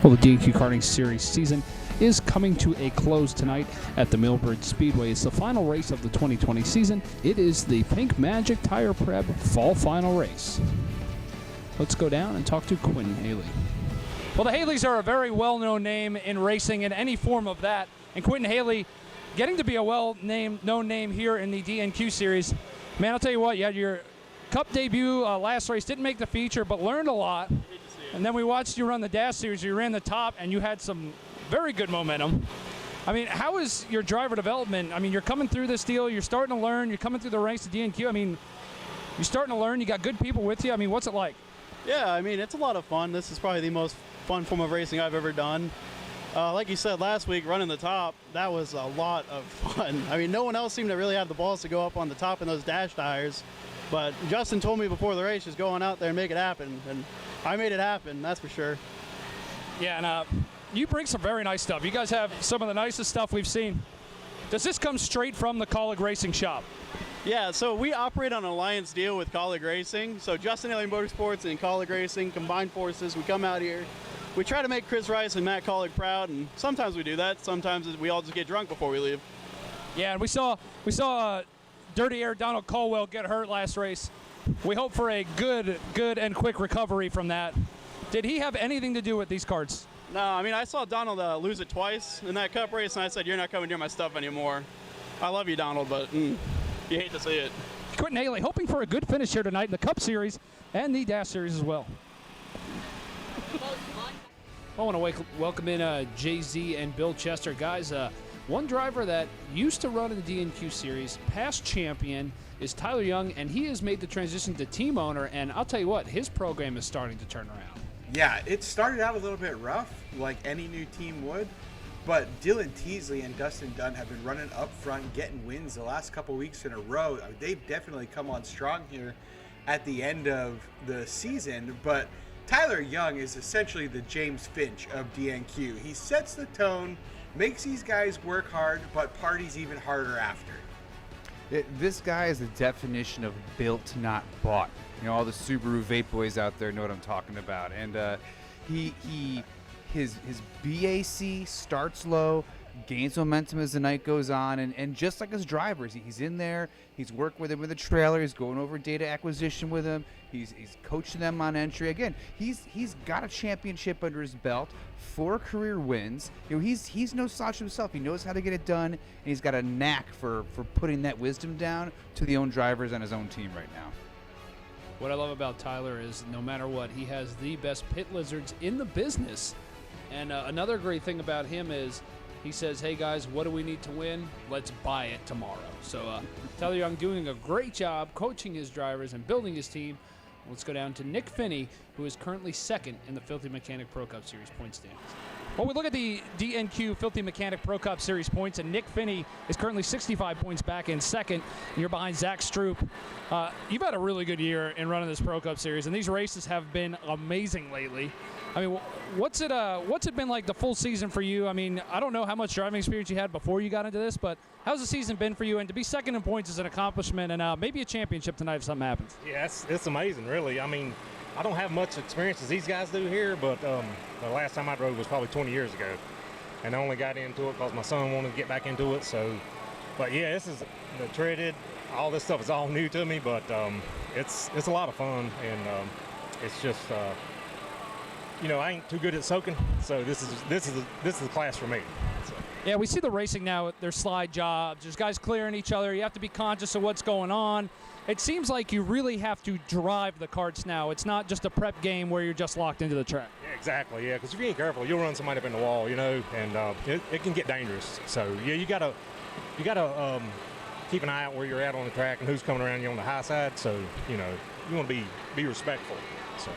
Well, the DNQ Karting Series season is coming to a close tonight at the Millbridge Speedway. It's the final race of the 2020 season. It is the Pink Magic Tire Prep Fall Final Race. Let's go down and talk to Quinn Haley. Well, the Haleys are a very well-known name in racing in any form of that. And Quentin Haley getting to be a well-known name here in the DNQ Series. Man, I'll tell you what, you had your Cup debut last race, didn't make the feature, but learned a lot. And then we watched you run the Dash Series. You ran the top, and you had some very good momentum. I mean, how is your driver development? I mean, you're coming through this deal. You're starting to learn. You're coming through the ranks of DNQ. I mean, you're starting to learn. You got good people with you. I mean, what's it like? Yeah, I mean, it's a lot of fun. This is probably the most fun form of racing I've ever done. Like you said last week, running the top, that was a lot of fun. I mean, no one else seemed to really have the balls to go up on the top in those dash tires. But Justin told me before the race, just go on out there and make it happen. And I made it happen, that's for sure. Yeah, and you bring some very nice stuff. You guys have some of the nicest stuff we've seen. Does this come straight from the Colleague Racing shop? Yeah, so we operate on an alliance deal with Colleague Racing. So Justin Haley Motorsports and Colleague Racing combined forces. We come out here. We try to make Chris Rice and Matt Colleague proud, and sometimes we do that. Sometimes we all just get drunk before we leave. Yeah, and we saw Dirty Air Donald Caldwell get hurt last race. We hope for a good and quick recovery from that. Did he have anything to do with these carts? No, I mean, I saw Donald lose it twice in that Cup race, and I said, you're not coming near my stuff anymore. I love you, Donald, but you hate to see it. Quentin Haley hoping for a good finish here tonight in the Cup Series and the Dash Series as well. I want to welcome in Jay-Z and Bill Chester. Guys, one driver that used to run in the DNQ Series, past champion, is Tyler Young, and he has made the transition to team owner, and I'll tell you what, his program is starting to turn around. Yeah, it started out a little bit rough, like any new team would, but Dylan Teasley and Dustin Dunn have been running up front, getting wins the last couple weeks in a row. They've definitely come on strong here at the end of the season, but Tyler Young is essentially the James Finch of DNQ. He sets the tone, makes these guys work hard, but parties even harder after. This guy is the definition of built, not bought. You know, all the Subaru vape boys out there know what I'm talking about. And his BAC starts low, gains momentum as the night goes on, and just like his drivers, he's in there, he's working with him with the trailer, he's going over data acquisition with him, he's coaching them on entry. Again, he's got a championship under his belt, 4 career wins. You know, he's no slouch himself. He knows how to get it done, and he's got a knack for putting that wisdom down to the own drivers on his own team right now. What I love about Tyler is no matter what, he has the best pit lizards in the business. And another great thing about him is he says, hey guys, what do we need to win? Let's buy it tomorrow. So Tyler Young doing a great job coaching his drivers and building his team. Let's go down to Nick Finney, who is currently second in the Filthy Mechanic Pro Cup Series point standings. Well, we look at the DNQ Filthy Mechanic Pro Cup Series points, and Nick Finney is currently 65 points back in second. And you're behind Zach Stroop. You've had a really good year in running this Pro Cup Series, and these races have been amazing lately. I mean, what's it been like the full season for you? I mean, I don't know how much driving experience you had before you got into this, but how's the season been for you? And to be second in points is an accomplishment, and maybe a championship tonight if something happens. Yeah, it's amazing, really. I mean, I don't have much experience as these guys do here, but the last time I drove was probably 20 years ago, and I only got into it because my son wanted to get back into it. So, but yeah, this is the treaded. All this stuff is all new to me, but it's a lot of fun, and it's just. You know, I ain't too good at soaking, so this is the class for me. So. Yeah, we see the racing now. There's slide jobs. There's guys clearing each other. You have to be conscious of what's going on. It seems like you really have to drive the karts now. It's not just a prep game where you're just locked into the track. Yeah, exactly. Yeah, because if you ain't careful, you'll run somebody up in the wall. You know, and it can get dangerous. So yeah, you gotta keep an eye out where you're at on the track and who's coming around you on the high side. So you know, you want to be respectful. So.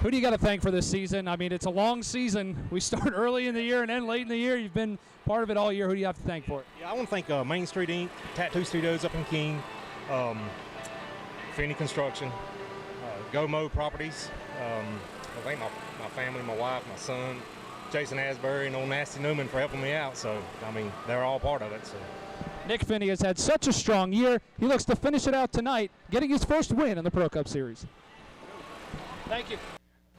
Who do you got to thank for this season? I mean, it's a long season. We start early in the year and end late in the year. You've been part of it all year. Who do you have to thank for it? Yeah, I want to thank Main Street Inc., Tattoo Studios up in Keene, Finney Construction, Go-Mo Properties, I think my family, my wife, my son, Jason Asbury, and old Nasty Newman for helping me out. So, I mean, they're all part of it. So. Nick Finney has had such a strong year. He looks to finish it out tonight, getting his first win in the Pro Cup Series. Thank you.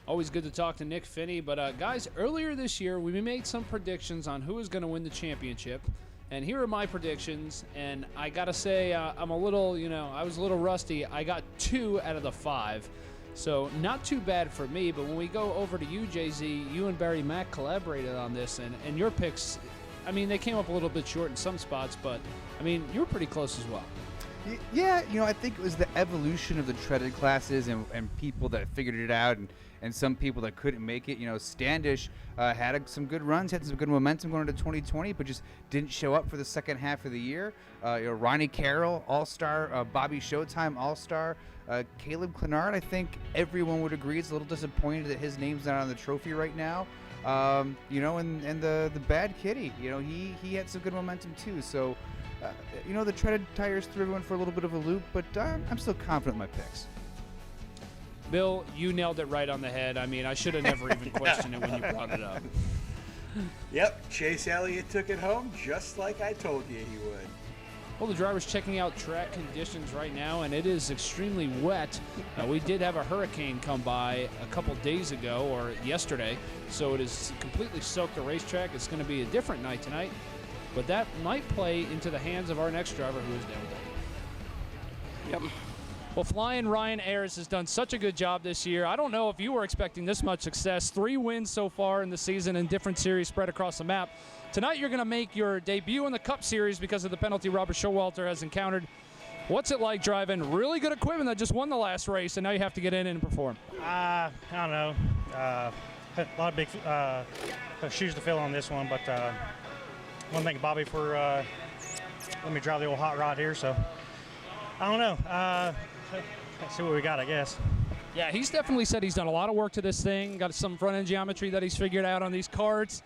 Always good to talk to Nick Finney. But, guys, earlier this year, we made some predictions on who is going to win the championship. And here are my predictions. And I got to say, I'm a little, I was a little rusty. I got 2 out of the 5. So not too bad for me. But when we go over to you, Jay-Z, you and Barry Mack collaborated on this. And your picks, I mean, they came up a little bit short in some spots. But, I mean, you were pretty close as well. Yeah, I think it was the evolution of the treaded classes and people that figured it out and some people that couldn't make it. Standish had some good runs, had some good momentum going into 2020, but just didn't show up for the second half of the year. Ronnie Carroll, All-Star, Bobby Showtime, All-Star. Caleb Clenard, I think everyone would agree, is a little disappointed that his name's not on the trophy right now. And the Bad Kitty, he had some good momentum too. So, the treaded tires threw everyone for a little bit of a loop, but I'm still confident in my picks. Bill, you nailed it right on the head. I mean, I should have never even questioned it when you brought it up. Yep, Chase Elliott took it home just like I told you he would. Well, the driver's checking out track conditions right now, and it is extremely wet. We did have a hurricane come by a couple days ago, or yesterday, so it is completely soaked the racetrack. It's going to be a different night tonight, but that might play into the hands of our next driver, who is down there. Yep. Well, Flying Ryan Ayers has done such a good job this year. I don't know if you were expecting this much success. 3 wins so far in the season in different series spread across the map. Tonight you're going to make your debut in the Cup Series because of the penalty Robert Showalter has encountered. What's it like driving really good equipment that just won the last race and now you have to get in and perform? I don't know. A lot of big shoes to fill on this one, but I want to thank Bobby for letting me drive the old hot rod here. So I don't know. Let's see what we got, I guess. Yeah, he's definitely said he's done a lot of work to this thing, got some front-end geometry that he's figured out on these karts,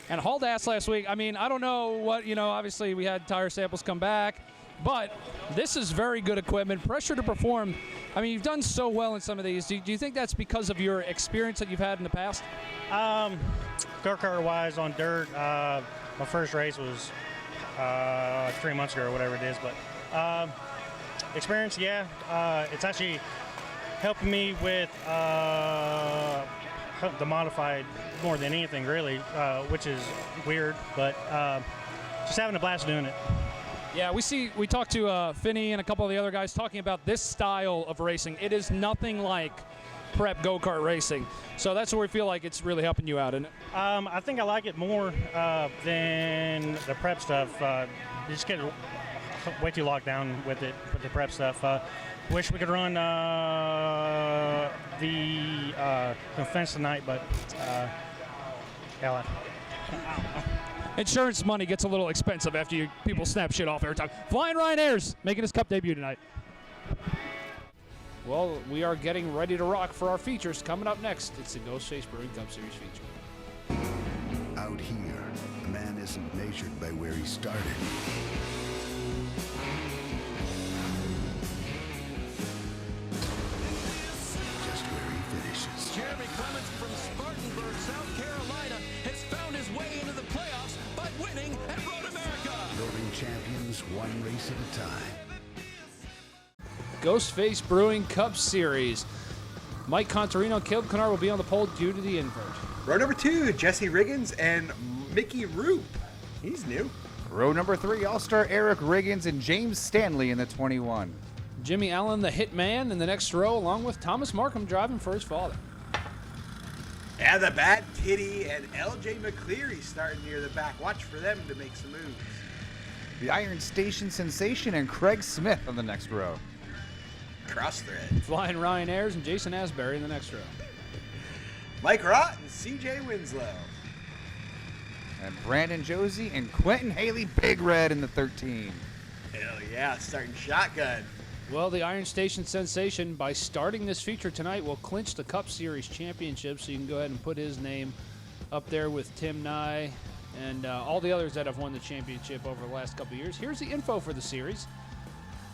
and hauled ass last week. I mean, I don't know what, obviously we had tire samples come back, but this is very good equipment, pressure to perform. I mean, you've done so well in some of these. Do you think that's because of your experience that you've had in the past? Go-kart-wise on dirt, my first race was 3 months ago or whatever it is, but experience, yeah. It's actually helping me with the modified more than anything, really, which is weird, but just having a blast doing it. Yeah, we talked to Finney and a couple of the other guys talking about this style of racing. It is nothing like prep go-kart racing. So that's where we feel like it's really helping you out, isn't it? I think I like it more than the prep stuff. You just get way too locked down with it, with the prep stuff. Wish we could run the fence tonight, but hell, insurance money gets a little expensive after people snap shit off every time. Flying Ryan Ayers making his Cup debut tonight. Well, we are getting ready to rock for our features. Coming up next, it's the Ghostface Brewing Cup Series feature. Out here, a man isn't measured by where he started. Just where he finishes. Jeremy Clements from Spartanburg, South Carolina, has found his way into the playoffs by winning at Road America. Building champions one race at a time. Ghostface Brewing Cup Series. Mike Contarino, Caleb Cunard will be on the pole due to the invert. Row number 2, Jesse Riggins and Mickey Roop. He's new. Row number 3, All-Star Eric Riggins and James Stanley in the 21. Jimmy Allen, the hitman, in the next row, along with Thomas Markham driving for his father. Yeah, the Bad Kitty and LJ McCleary starting near the back. Watch for them to make some moves. The Iron Station Sensation and Craig Smith on the next row. Cross thread. Flying Ryan Ayers and Jason Asbury in the next row. Mike Rott and CJ Winslow. And Brandon Josie and Quentin Haley Big Red in the 13. Hell yeah, starting shotgun. Well, the Iron Station Sensation, by starting this feature tonight, will clinch the Cup Series championship, so you can go ahead and put his name up there with Tim Nye and all the others that have won the championship over the last couple of years. Here's the info for the series.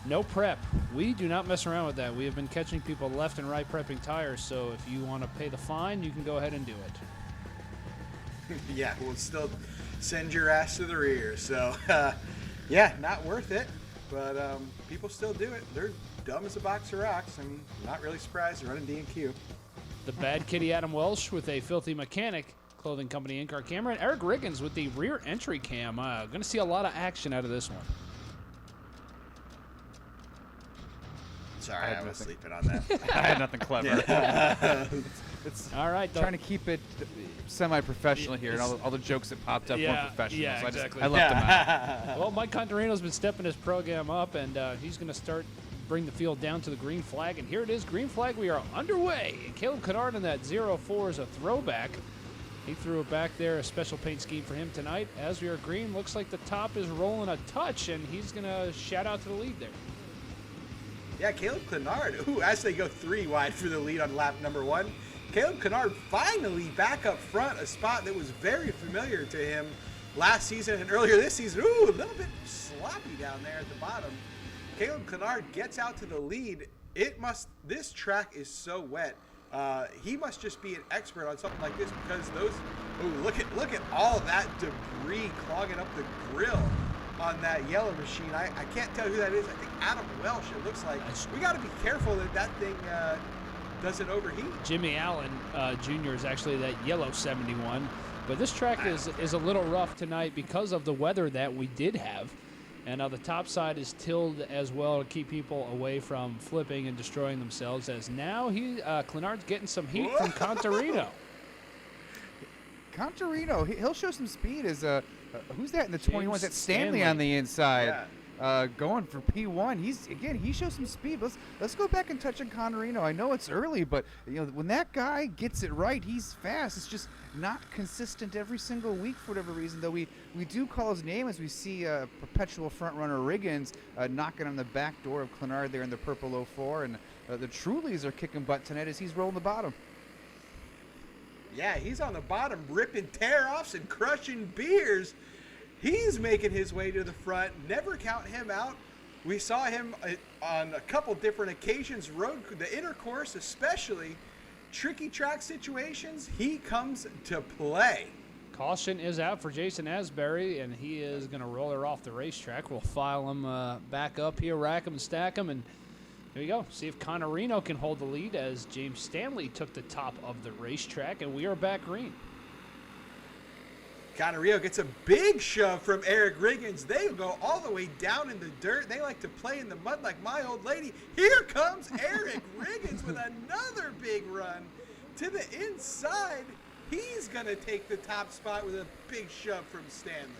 No prep. We do not mess around with that. We have been catching people left and right prepping tires, so if you want to pay the fine, you can go ahead and do it. Yeah, we'll still send your ass to the rear. So, yeah, not worth it, but people still do it. They're dumb as a box of rocks. I'm not really surprised they're running DNQ. The Bad Kitty Adam Welsh with a Filthy Mechanic Clothing Company in-car camera, and Eric Riggins with the rear entry cam. Going to see a lot of action out of this one. Sorry, I was sleeping on that. I had nothing clever. It's All right, trying to keep it semi-professional here, and all the jokes that popped up weren't professional. Yeah, so exactly. I left them out. Well, Mike Contarino's been stepping his program up, and he's going to start bring the field down to the green flag. And here it is, green flag. We are underway. And Caleb Kennard in that 0-4 is a throwback. He threw it back there, a special paint scheme for him tonight. As we are green, looks like the top is rolling a touch, and he's going to shout out to the lead there. Yeah, Caleb Kennard, as they go 3 wide for the lead on lap number 1. Caleb Kennard finally back up front, a spot that was very familiar to him last season and earlier this season. A little bit sloppy down there at the bottom. Caleb Kennard gets out to the lead. This track is so wet. He must just be an expert on something like this because look at all that debris clogging up the grill on that yellow machine. I can't tell who that is. I think Adam Welsh, it looks like. We got to be careful that thing doesn't overheat. Jimmy Allen Jr. is actually that yellow 71. But this track is a little rough tonight because of the weather that we did have. And the top side is tilled as well to keep people away from flipping and destroying themselves, as now Kennard's getting some heat from Contarino. Contarino, he'll show some speed as who's that in the 21? That's Stanley on the inside. Yeah. Going for P1. He shows some speed. Let's go back and touch on Contarino. I know it's early, but when that guy gets it right, he's fast. It's just not consistent every single week for whatever reason. Though we do call his name as we see perpetual front runner Riggins knocking on the back door of Kennard there in the purple 04, and the Trulies are kicking butt tonight as he's rolling the bottom. Yeah, he's on the bottom ripping tear-offs and crushing beers. He's making his way to the front. Never count him out. We saw him on a couple different occasions, the inner course especially, tricky track situations, he comes to play. Caution is out for Jason Asbury, and he is going to roll her off the racetrack. We'll file him back up here, rack him and stack him, and here we go. See if Contarino can hold the lead as James Stanley took the top of the racetrack, and we are back green. Contarino gets a big shove from Eric Riggins. They go all the way down in the dirt. They like to play in the mud like my old lady. Here comes Eric Riggins with another big run to the inside. He's going to take the top spot with a big shove from Stanley.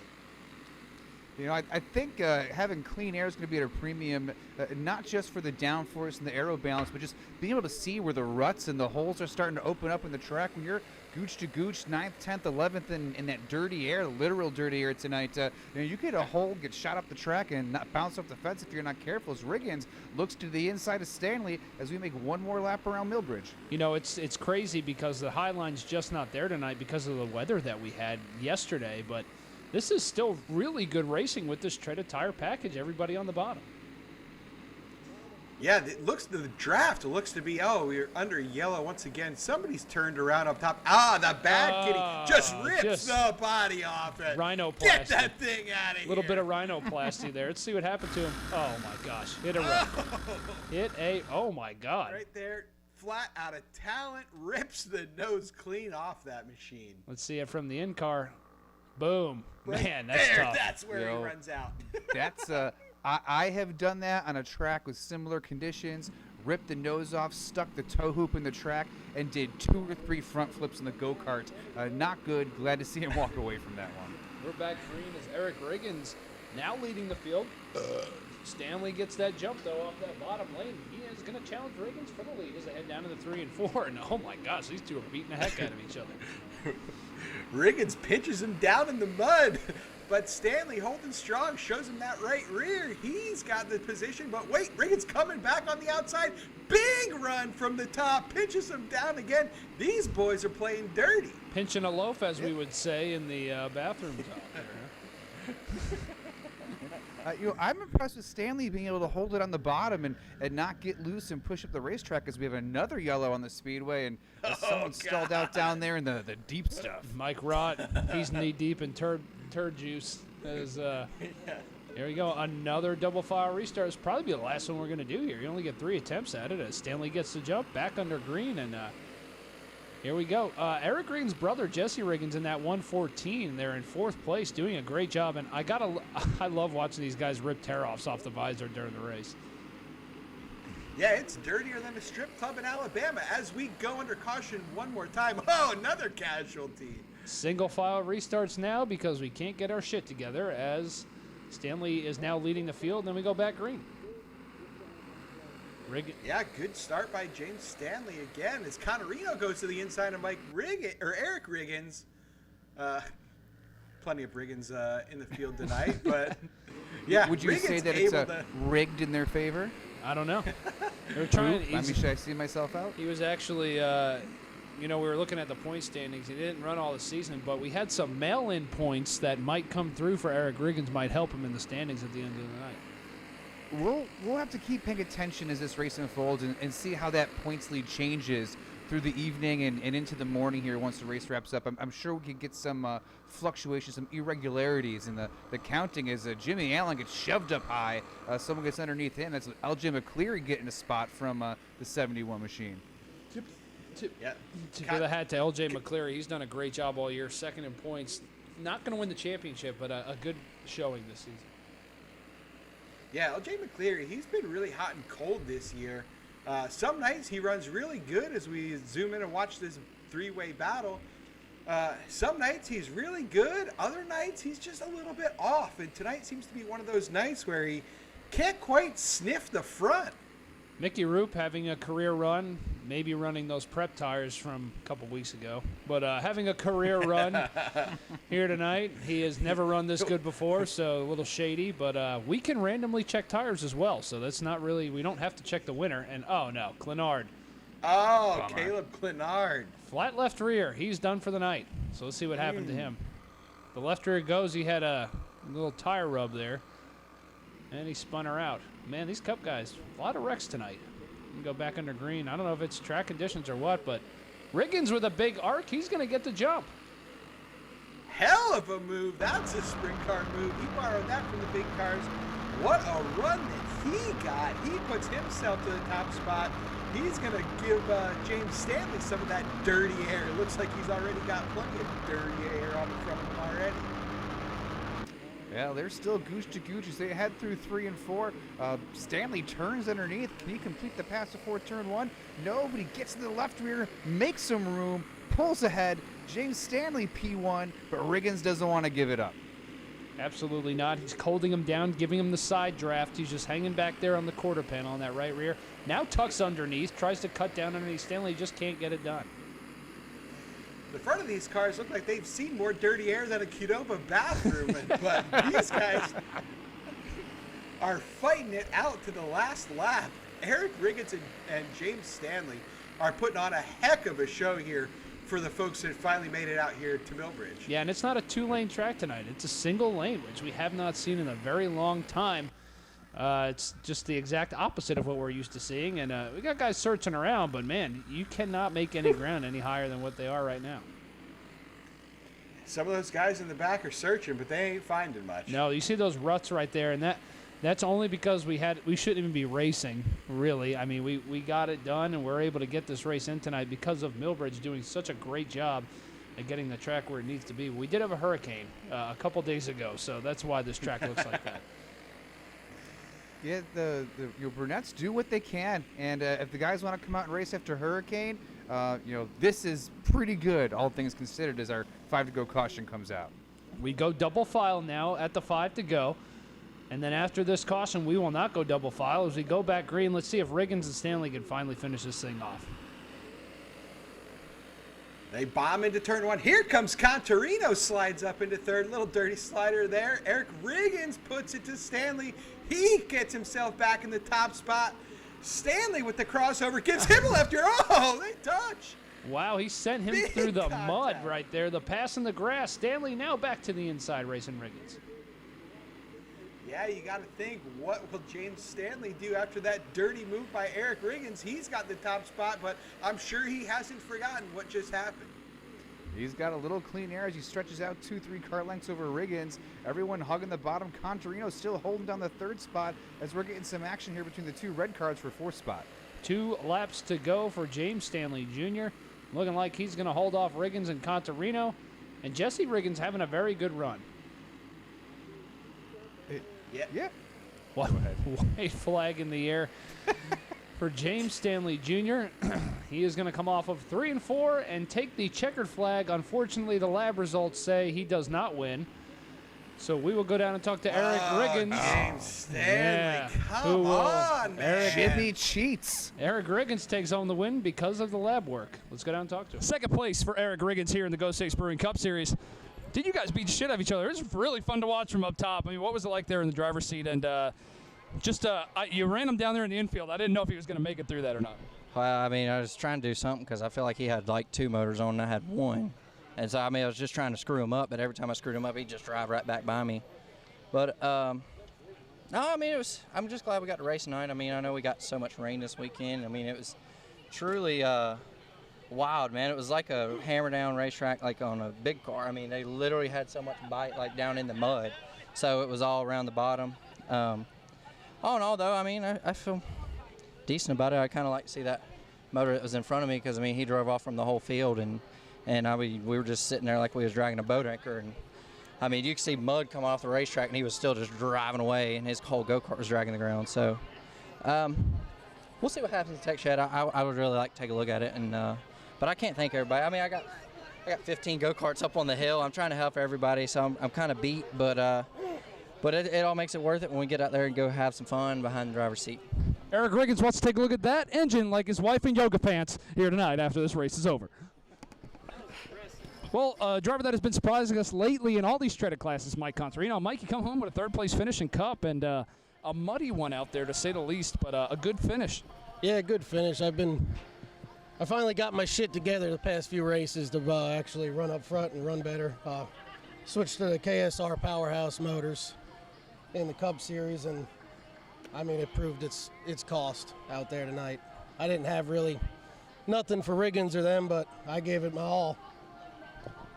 I think having clean air is going to be at a premium, not just for the downforce and the aero balance, but just being able to see where the ruts and the holes are starting to open up in the track. When you're gooch to gooch, 9th, 10th, 11th in that dirty air, literal dirty air tonight, you get a hole, get shot up the track, and not bounce off the fence if you're not careful. As Riggins looks to the inside of Stanley as we make one more lap around Millbridge. It's crazy because the high line's just not there tonight because of the weather that we had yesterday, but this is still really good racing with this treaded tire package. Everybody on the bottom. Yeah, the draft looks to be, we're under yellow once again. Somebody's turned around up top. The Bad Kitty just rips the body off it. Rhinoplasty. Get that thing out of here. A little bit of rhinoplasty there. Let's see what happened to him. Oh, my gosh. Oh, my God. Right there, flat out of talent, rips the nose clean off that machine. Let's see it from the in-car. Boom. Right Man, that's there, tough. that's where he runs out. That's I have done that on a track with similar conditions. Ripped the nose off, stuck the toe hoop in the track, and did 2 or 3 front flips in the go-kart. Not good. Glad to see him walk away from that one. We're back green as Eric Riggins now leading the field. Stanley gets that jump, though, off that bottom lane. He is going to challenge Riggins for the lead as they head down to the 3 and 4. And, oh, my gosh, these two are beating the heck out of each other. Riggins pinches him down in the mud, but Stanley holding strong, shows him that right rear. He's got the position, but wait, Riggins coming back on the outside. Big run from the top, pinches him down again. These boys are playing dirty. Pinching a loaf, as we would say in the bathrooms out there. I'm impressed with Stanley being able to hold it on the bottom and not get loose and push up the racetrack, as we have another yellow on the speedway, and someone stalled out down there in the deep stuff. Mike Rott, he's knee deep in turd juice. Here we go, another double file restart. It's probably be the last one we're going to do here. You only get 3 attempts at it as Stanley gets the jump back under green, and Here we go. Eric Riggins' brother, Jesse Riggins, in that 114. They're in 4th place, doing a great job. And I love watching these guys rip tear-offs off the visor during the race. Yeah, it's dirtier than a strip club in Alabama as we go under caution one more time. Oh, another casualty. Single file restarts now because we can't get our shit together as Stanley is now leading the field. And then we go back green. Yeah, good start by James Stanley again as Connerino goes to the inside of Eric Riggins. Plenty of Riggins in the field tonight, but yeah. Would you Riggins say that it's rigged in their favor? I don't know. They're trying. Should I see myself out? He was actually, we were looking at the point standings. He didn't run all the season, but we had some mail-in points that might come through for Eric Riggins, might help him in the standings at the end of the night. We'll have to keep paying attention as this race unfolds and see how that points lead changes through the evening and into the morning here once the race wraps up. I'm sure we could get some fluctuations, some irregularities in the counting as Jimmy Allen gets shoved up high. Someone gets underneath him. That's LJ McCleary getting a spot from the 71 machine. Tip of the hat to LJ McCleary. He's done a great job all year. 2nd in points. Not going to win the championship, but a good showing this season. Yeah, LJ McCleary, he's been really hot and cold this year. Some nights he runs really good as we zoom in and watch this 3-way battle. Some nights he's really good. Other nights he's just a little bit off. And tonight seems to be one of those nights where he can't quite sniff the front. Mickey Roop having a career run, maybe running those prep tires from a couple weeks ago, but having a career run here tonight. He has never run this good before, so a little shady, but we can randomly check tires as well, so that's not really, we don't have to check the winner. And oh no, Clinard. Oh, bummer. Caleb Clinard. Flat left rear, he's done for the night, so let's see what happened to him. The left rear goes, he had a little tire rub there, and he spun her out. Man, these Cup guys, a lot of wrecks tonight. You can go back under green. I don't know if it's track conditions or what, but Riggins with a big arc, he's going to get the jump. Hell of a move. That's a sprint car move. He borrowed that from the big cars. What a run that he got. He puts himself to the top spot. He's going to give James Stanley some of that dirty air. It looks like he's already got plenty of dirty air on the front of him already. Yeah, they're still gooch to gooch as they head through 3 and 4. Stanley turns underneath. Can he complete the pass before turn 1? No, but he gets to the left rear, makes some room, pulls ahead. James Stanley P1, but Riggins doesn't want to give it up. Absolutely not. He's holding him down, giving him the side draft. He's just hanging back there on the quarter panel on that right rear. Now tucks underneath, tries to cut down underneath. Stanley just can't get it done. The front of these cars look like they've seen more dirty air than a Qdoba bathroom, but these guys are fighting it out to the last lap. Eric Riggins and James Stanley are putting on a heck of a show here for the folks that finally made it out here to Millbridge. Yeah, and it's not a 2-lane track tonight. It's a single lane, which we have not seen in a very long time. It's just the exact opposite of what we're used to seeing. And we got guys searching around, but, man, you cannot make any ground any higher than what they are right now. Some of those guys in the back are searching, but they ain't finding much. No, you see those ruts right there, and that's only because we shouldn't even be racing, really. I mean, we got it done, and we're able to get this race in tonight because of Millbridge doing such a great job at getting the track where it needs to be. We did have a hurricane a couple days ago, so that's why this track looks like that. Yeah, your brunettes do what they can, and if the guys want to come out and race after hurricane, this is pretty good, all things considered, as our 5-to-go caution comes out. We go double file now at the 5 to go, and then after this caution, we will not go double file. As we go back green, let's see if Riggins and Stanley can finally finish this thing off. They bomb into turn 1. Here comes Contarino, slides up into third. Little dirty slider there. Eric Riggins puts it to Stanley. He gets himself back in the top spot. Stanley with the crossover gives him a left ear. Oh, they touch. Wow, he sent him Big through the contact. mud right there. The pass in the grass. Stanley now back to the inside racing Riggins. Yeah, you got to think, what will James Stanley do after that dirty move by Eric Riggins? He's got the top spot, but I'm sure he hasn't forgotten what just happened. He's got a little clean air as he stretches out 2-3 car lengths over Riggins. Everyone hugging the bottom. Contarino still holding down the 3rd spot as we're getting some action here between the 2 red cars for 4th spot. 2 laps to go for James Stanley Jr. looking like he's going to hold off Riggins and Contarino. And Jesse Riggins having a very good run. Yeah. White flag in the air for James Stanley Jr. He is going to come off of 3 and 4 and take the checkered flag. Unfortunately, the lab results say he does not win. So we will go down and talk to Eric Riggins. James Stanley, Who come will- on, man. Jimmy cheats. Eric Riggins takes home the win because of the lab work. Let's go down and talk to him. Second place for Eric Riggins here in the Ghost Face Brewing Cup Series. Did you guys beat the shit out of each other? It was really fun to watch from up top. I mean, what was it like there in the driver's seat? And you ran him down there in the infield. I didn't know if he was going to make it through that or not. Well, I mean, I was trying to do something because I feel like he had like 2 motors on and I had 1. And so, I mean, I was just trying to screw him up, but every time I screwed him up, he'd just drive right back by me. But, no, I mean, I'm just glad we got to race tonight. I mean, I know we got so much rain this weekend. I mean, it was truly wild, man. It was like a hammer-down racetrack, like on a big car. I mean, they literally had so much bite, like down in the mud. So it was all around the bottom. All in all, though, I mean, I feel decent about it. I kind of like to see that motor that was in front of me because, I mean, he drove off from the whole field, and we were just sitting there like we was dragging a boat anchor. And I mean, you could see mud come off the racetrack, and he was still just driving away, and his whole go-kart was dragging the ground. So we'll see what happens at Tech Shed. I would really like to take a look at it, and but I can't thank everybody. I mean, I got 15 go-karts up on the hill. I'm trying to help everybody, so I'm kind of beat, but it all makes it worth it when we get out there and go have some fun behind the driver's seat. Eric Riggins wants to take a look at that engine like his wife in yoga pants here tonight after this race is over. Well, a driver that has been surprising us lately in all these shredded classes, Mike Contarino. Mike, you come home with a third-place finish in Cup and a muddy one out there, to say the least, but a good finish. Yeah, good finish. I finally got my shit together the past few races to actually run up front and run better. Switched to the KSR Powerhouse motors in the Cup Series, and I mean, it proved its cost out there tonight. I didn't have really nothing for Riggins or them, but I gave it my all.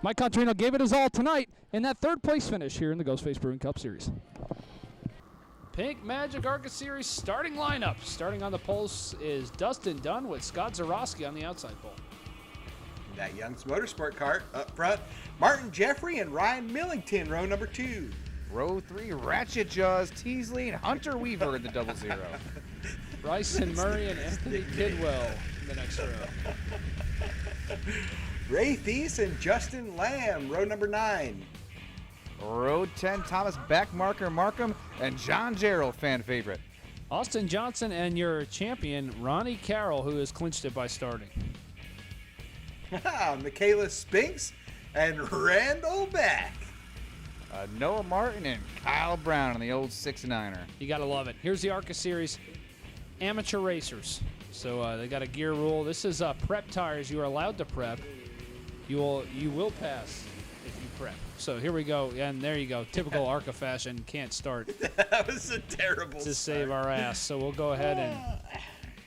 Mike Contarino gave it his all tonight in that third-place finish here in the Ghostface Brewing Cup Series. Pink Magic Arca Series starting lineup. Starting on the poles is Dustin Dunn with Scott Zarowski on the outside pole. That Young's Motorsport cart up front, Martin Jeffrey and Ryan Millington, row number 2. Row 3, Ratchet Jaws, Teasley, and Hunter Weaver in the 00. Bryson Murray and Anthony Kidwell in the next row. Ray Thies and Justin Lamb, row number 9. Row 10, Thomas Backmarker Markham and John Jarrell, fan favorite. Austin Johnson and your champion, Ronnie Carroll, who has clinched it by starting. Michaela Spinks and Randall Beck. Noah Martin and Kyle Brown on the old 6-9er. You got to love it. Here's the ARCA Series amateur racers. So they got a gear rule. This is prep tires. You are allowed to prep. You will pass if you prep. So here we go, and there you go. Typical ARCA fashion, can't start. That was a terrible to start. Save our ass. So we'll go ahead and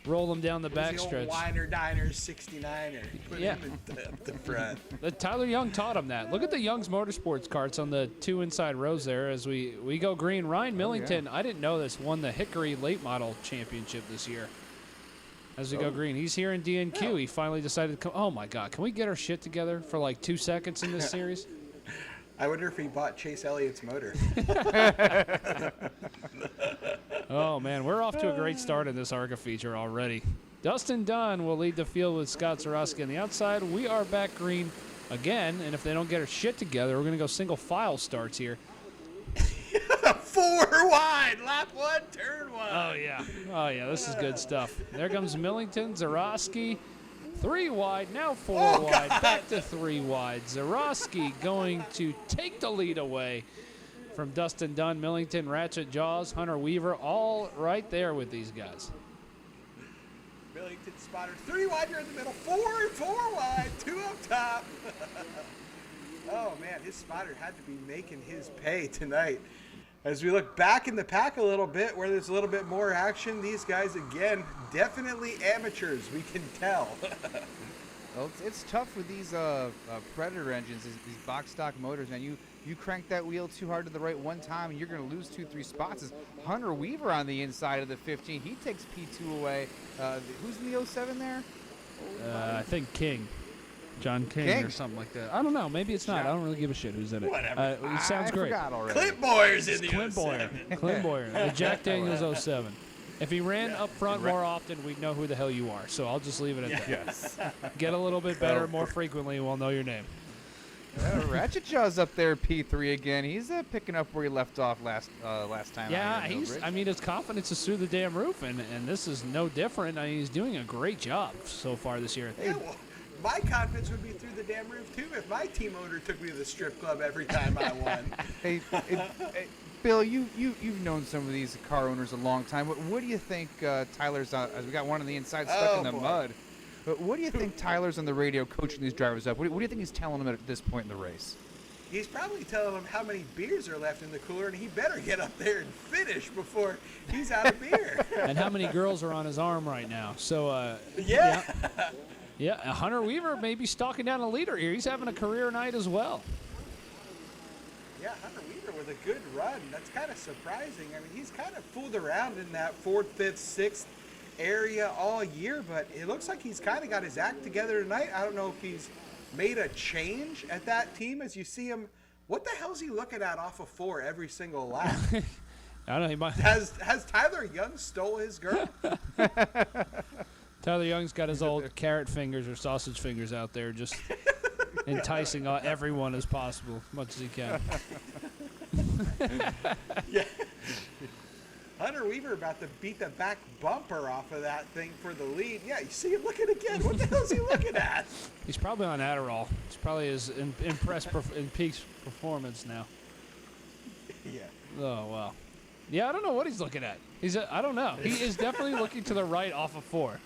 roll them down the backstretch. The old Weiner Diner 69er. Put him up the front. Tyler Young taught him that. Look at the Young's Motorsports carts on the 2 inside rows there as we go green. Ryan Millington, I didn't know this, won the Hickory Late Model Championship this year. As we go green, he's here in DNQ. He finally decided to come. Oh my God, can we get our shit together for like 2 seconds in this series? I wonder if he bought Chase Elliott's motor. Oh man, we're off to a great start in this ARCA feature already. Dustin Dunn will lead the field with Scott Zarowski on the outside. We are back green again, and if they don't get our shit together, we're going to go single file starts here. 4 wide, lap 1, turn 1. Oh yeah, this is good stuff. There comes Millington, Zarowski, 3 wide, now 4 wide, back to 3 wide. Zarowski going to take the lead away from Dustin Dunn, Millington, Ratchet Jaws, Hunter Weaver, all right there with these guys. Millington spotter, 3 wide here in the middle, 4 wide, 2 up top. Oh man, his spotter had to be making his pay tonight. As we look back in the pack a little bit, where there's a little bit more action, these guys, again, definitely amateurs, we can tell. Well, it's tough with these Predator engines, these box stock motors, man. You crank that wheel too hard to the right one time, and you're going to lose 2-3 spots. As Hunter Weaver on the inside of the 15, he takes P2 away. Who's in the 07 there? I think King. John King or something like that. I don't know. Maybe it's not. I don't really give a shit who's in it. Whatever. It sounds great. Forgot already. Clint Boyer's in the Clint Boyer. 07. Clint Boyer. The Jack Daniels 07. If he ran up front more often, we'd know who the hell you are. So I'll just leave it at that. Yes. Get a little bit better more frequently, and we'll know your name. Ratchet Jaw's up there, P3 again. He's picking up where he left off last time. Yeah, out here in Millbridge. I mean, his confidence is through the damn roof, and this is no different. I mean, he's doing a great job so far this year. Yeah, well, my confidence would be through the damn roof too if my team owner took me to the strip club every time I won. Hey, Bill, you've known some of these car owners a long time. What do you think Tyler's as we got one on the inside stuck in the mud? But what do you think Tyler's on the radio coaching these drivers up? What do you think he's telling them at this point in the race? He's probably telling them how many beers are left in the cooler, and he better get up there and finish before he's out of beer. And how many girls are on his arm right now? So Yeah. Hunter Weaver may be stalking down a leader here. He's having a career night as well. Yeah, Hunter Weaver with a good run. That's kind of surprising. I mean, he's kind of fooled around in that 4th, 5th, 6th area all year, but it looks like he's kind of got his act together tonight. I don't know if he's made a change at that team as you see him. What the hell's he looking at off of 4 every single lap? I don't know. He might. Has Tyler Young stole his girl? Tyler Young's got his old carrot fingers or sausage fingers out there, just enticing everyone as possible, as much as he can. Yeah. Hunter Weaver about to beat the back bumper off of that thing for the lead. Yeah, you see him looking again. What the hell is he looking at? He's probably on Adderall. It's probably his in peak performance now. Yeah. Oh, wow. Yeah, I don't know what he's looking at. I don't know. He is definitely looking to the right off of 4.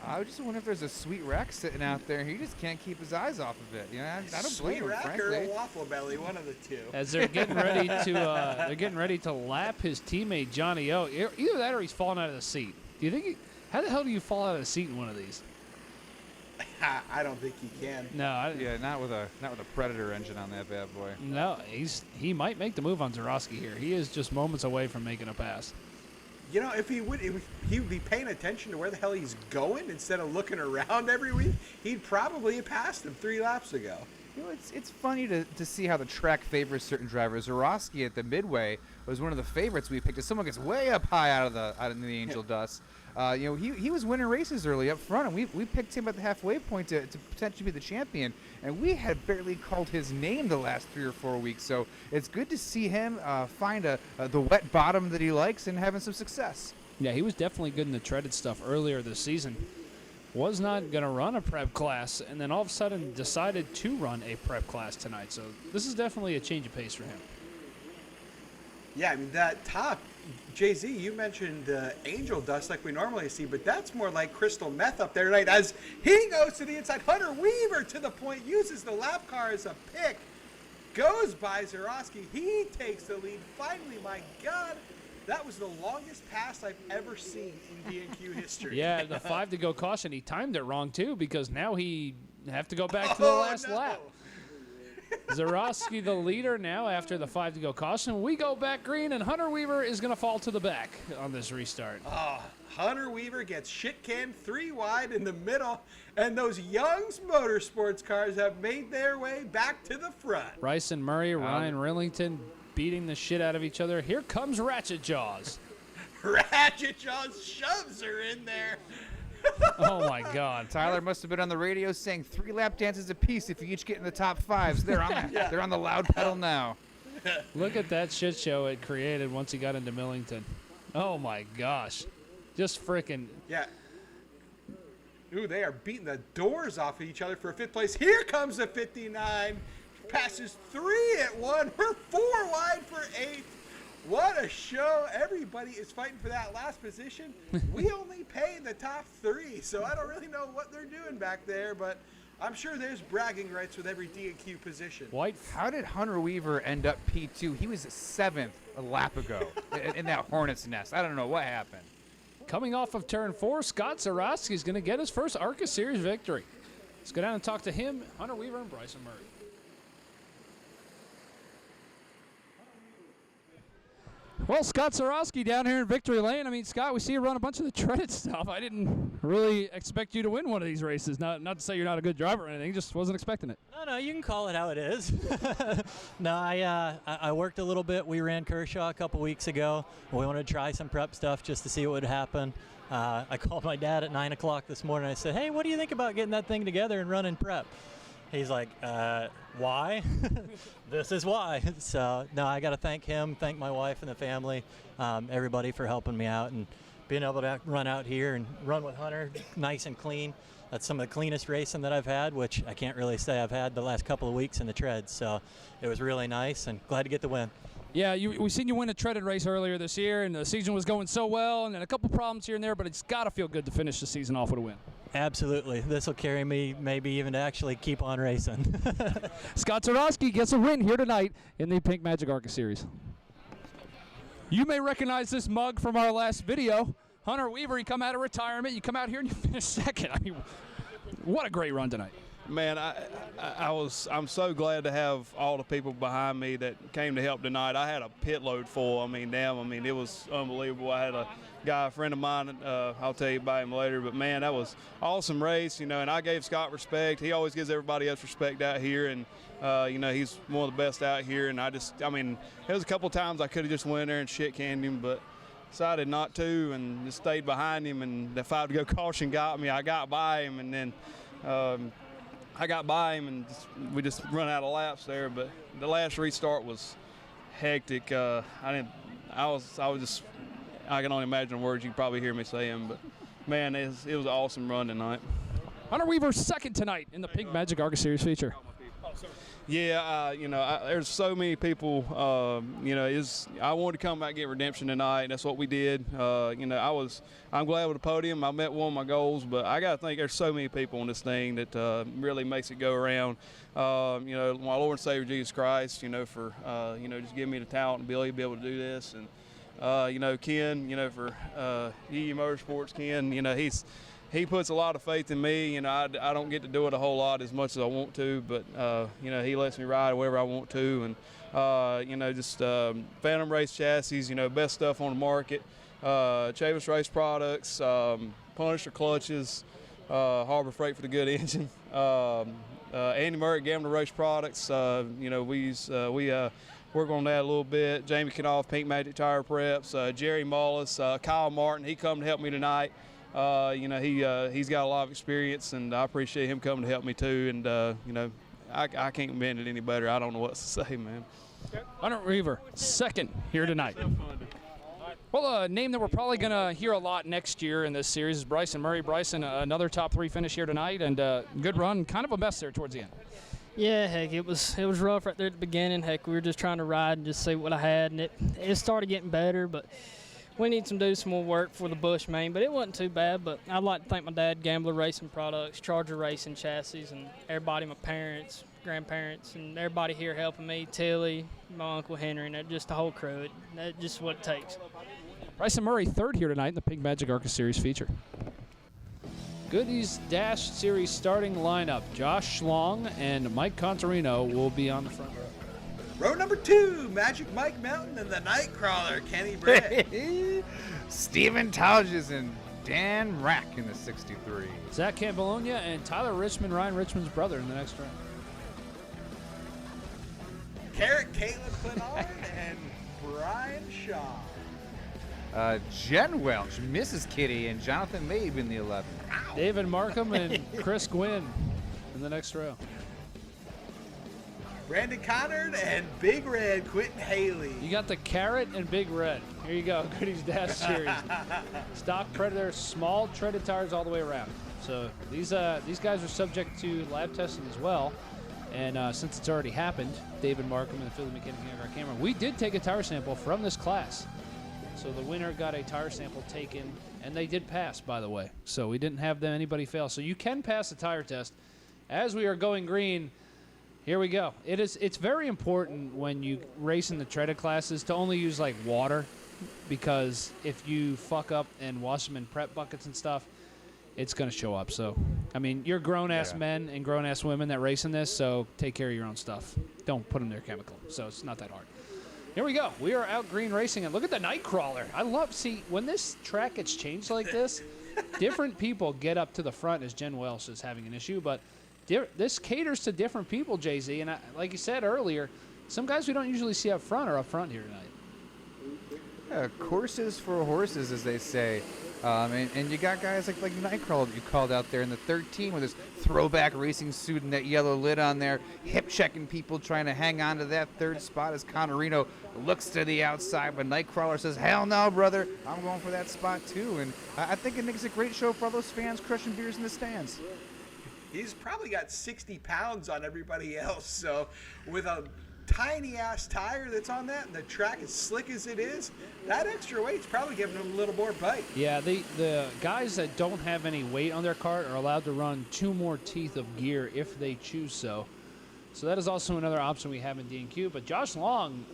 I just wonder if there's a sweet rack sitting out there. He just can't keep his eyes off of it. You know, I don't blame him, rack frankly. or a waffle belly, one of the two. As they're getting ready to lap his teammate Johnny O. Either that or he's falling out of the seat. Do you think? How the hell do you fall out of the seat in one of these? I don't think he can. No. Not with a Predator engine on that bad boy. No, he might make the move on Zarowski here. He is just moments away from making a pass. You know, if he would be paying attention to where the hell he's going instead of looking around every week, he'd probably have passed him 3 laps ago. You know, it's funny to see how the track favors certain drivers. Zarowski at the Midway was one of the favorites we picked. As someone gets way up high out of the angel dust. You know, he was winning races early up front, and we picked him at the halfway point to potentially be the champion. And we had barely called his name the last 3 or 4 weeks. So it's good to see him find the wet bottom that he likes and having some success. Yeah, he was definitely good in the treaded stuff earlier this season. Was not going to run a prep class, and then all of a sudden decided to run a prep class tonight. So this is definitely a change of pace for him. Yeah, I mean, that top, Jay-Z, you mentioned angel dust like we normally see, but that's more like crystal meth up there tonight as he goes to the inside. Hunter Weaver to the point, uses the lap car as a pick, goes by Zarowski. He takes the lead. Finally, my God, that was the longest pass I've ever seen in DNQ history. Yeah, the 5 to go caution, he timed it wrong too because now he have to go back to the last lap. Zarowski the leader now after the 5 to go caution. We go back green, and Hunter Weaver is going to fall to the back on this restart. Hunter Weaver gets shit canned 3 wide in the middle, and those Young's Motorsports cars have made their way back to the front. Bryson Murray, Ryan Rillington beating the shit out of each other. Here comes Ratchet Jaws. Ratchet Jaws shoves her in there. Oh, my God. Tyler must have been on the radio saying 3 lap dances apiece if you each get in the top 5s. They're on they're on the loud pedal now. Look at that shit show it created once he got into Millington. Oh, my gosh. Just freaking. Yeah. Ooh, they are beating the doors off of each other for 5th place. Here comes the 59. Passes 3 at 1. We're 4 wide for 8th. What a show. Everybody is fighting for that last position. We only pay the top 3, so I don't really know what they're doing back there, but I'm sure there's bragging rights with every DNQ position. White. How did Hunter Weaver end up P2? He was 7th a lap ago in that hornet's nest. I don't know what happened. Coming off of turn 4, Scott Zarowski is going to get his first Arca Series victory. Let's go down and talk to him, Hunter Weaver, and Bryson Murray. Well, Scott Sorosky down here in Victory Lane. I mean, Scott, we see you run a bunch of the treaded stuff. I didn't really expect you to win one of these races. Not to say you're not a good driver or anything, just wasn't expecting it. No, you can call it how it is. No, I worked a little bit. We ran Kershaw a couple weeks ago. We wanted to try some prep stuff just to see what would happen. I called my dad at 9 o'clock this morning. I said, hey, what do you think about getting that thing together and running prep? He's like, why? This is why. So, no, I got to thank him, thank my wife and the family, everybody for helping me out and being able to run out here and run with Hunter nice and clean. That's some of the cleanest racing that I've had, which I can't really say I've had the last couple of weeks in the treads. So it was really nice and glad to get the win. Yeah, we seen you win a treaded race earlier this year, and the season was going so well, and then a couple problems here and there, but it's got to feel good to finish the season off with a win. Absolutely. This will carry me maybe even to actually keep on racing. Scott Sorosky gets a win here tonight in the Pink Magic Arca Series. You may recognize this mug from our last video. Hunter Weaver, you come out of retirement, you come out here and you finish second. I mean, what a great run tonight. Man, I'm so glad to have all the people behind me that came to help tonight. I had a pit load full. I mean, it was unbelievable. I had a guy, a friend of mine, I'll tell you about him later, but man, that was awesome race, and I gave Scott respect. He always gives everybody else respect out here, and he's one of the best out here, and there was a couple times I could have just went there and shit canned him, but decided not to and just stayed behind him, and the 5 to go caution got me. I got by him, and then I got by him, and we just run out of laps there. But the last restart was hectic. I can only imagine the words you can probably hear me saying. But man, it was an awesome run tonight. Hunter Weaver second tonight in the Pink Magic Arca Series feature. Yeah, there's so many people. I wanted to come back and get redemption tonight. That's what we did. I'm glad with the podium. I met one of my goals, but I got to think there's so many people on this thing that really makes it go around. My Lord and Savior Jesus Christ, for just giving me the talent and ability to be able to do this, and Ken, for EU Motorsports, Ken, he puts a lot of faith in me. I don't get to do it a whole lot as much as I want to, but he lets me ride wherever I want to, and Phantom Race chassis, best stuff on the market. Chavis Race products, Punisher clutches, Harbor Freight for the good engine. Andy Murray Gambler Race products. We work on that a little bit. Jamie Kanoff, Pink Magic Tire Preps. Jerry Mullis, Kyle Martin. He come to help me tonight. He's got a lot of experience, and I appreciate him coming to help me too. And I can't bend it any better. I don't know what to say, man. Hunter Weaver, second here tonight. Well, a name that we're probably going to hear a lot next year in this series is Bryson Murray. Bryson, another top 3 finish here tonight, and good run, kind of a mess there towards the end. Yeah, heck, it was rough right there at the beginning. Heck, we were just trying to ride and just see what I had, and it started getting better, but we need to do some more work for the Bush main, but it wasn't too bad. But I'd like to thank my dad, Gambler Racing Products, Charger Racing Chassis, and everybody, my parents, grandparents, and everybody here helping me, Tilly, my Uncle Henry, and just the whole crew. That's just what it takes. Bryson Murray third here tonight in the Pink Magic Arca Series feature. Goodies Dash Series starting lineup. Josh Schlong and Mike Contarino will be on the front row. Row number 2, Magic Mike Mountain and the Nightcrawler, Kenny Britt. Steven Talges and Dan Rack in the 63. Zach Campolonia and Tyler Richmond, Ryan Richmond's brother, in the next row. Carrot Caitlin Clinard and Brian Shaw. Jen Welch, Mrs. Kitty, and Jonathan Mabe in the 11th. David Markham and Chris Gwynn in the next row. Brandon Connard and Big Red Quentin Haley. You got the Carrot and Big Red. Here you go, Goodies Dash Series. Stock Predator, small treaded tires all the way around. So these guys are subject to lab testing as well. And since it's already happened, David Markham and Philly McKinney on our camera, we did take a tire sample from this class. So the winner got a tire sample taken, and they did pass, by the way. So we didn't have anybody fail. So you can pass the tire test. As we are going green, here we go. It's very important when you race in the treaded classes to only use like water, because if you fuck up and wash them in prep buckets and stuff, it's going to show up. So, I mean, you're grown-ass men and grown-ass women that race in this, so take care of your own stuff. Don't put them near chemical. So it's not that hard. Here we go. We are out green racing, and look at the Nightcrawler. I love, see, when this track gets changed like this, different people get up to the front, as Jen Welsh is having an issue, but this caters to different people, Jay-Z, and like you said earlier, some guys we don't usually see up front are up front here tonight. Yeah, courses for horses, as they say. And you got guys like Nightcrawler that you called out there in the 13 with his throwback racing suit and that yellow lid on there, hip-checking people trying to hang on to that third spot as Connorino looks to the outside, but Nightcrawler says, hell no, brother, I'm going for that spot too. And I think it makes a great show for all those fans crushing beers in the stands. He's probably got 60 pounds on everybody else, so with a tiny-ass tire that's on that and the track as slick as it is, that extra weight's probably giving him a little more bite. Yeah, the guys that don't have any weight on their cart are allowed to run 2 more teeth of gear if they choose so. So that is also another option we have in DNQ. But Josh Long,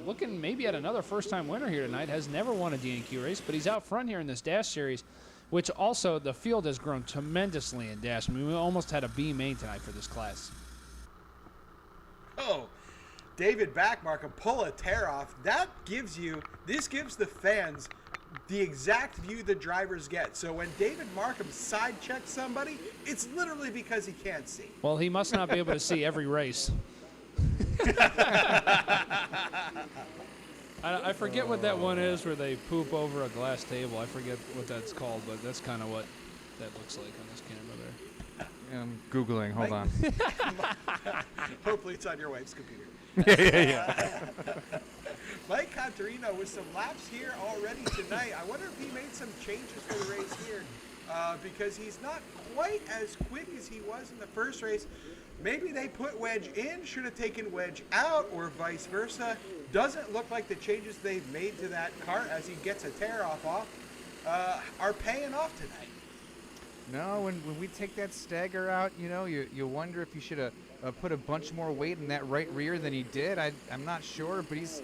looking maybe at another first-time winner here tonight, has never won a DNQ race, but he's out front here in this Dash Series, which also the field has grown tremendously in Dash. I mean, we almost had a B main tonight for this class. Oh, David Backmarkham pull a tear off. This gives the fans the exact view the drivers get. So when David Markham side checks somebody, it's literally because he can't see. Well, he must not be able to see every race. I forget what that one is where they poop over a glass table. I forget what that's called, but that's kind of what that looks like on this camera there. I'm Googling. Hold on. Hopefully it's on your wife's computer. Yeah. Mike Contarino with some laps here already tonight. I wonder if he made some changes for the race here because he's not quite as quick as he was in the first race. Maybe they put Wedge in, should have taken Wedge out, or vice versa. Doesn't look like the changes they've made to that cart as he gets a tear-off are paying off tonight. No, when we take that stagger out, you wonder if you should have put a bunch more weight in that right rear than he did. I'm not sure, but he's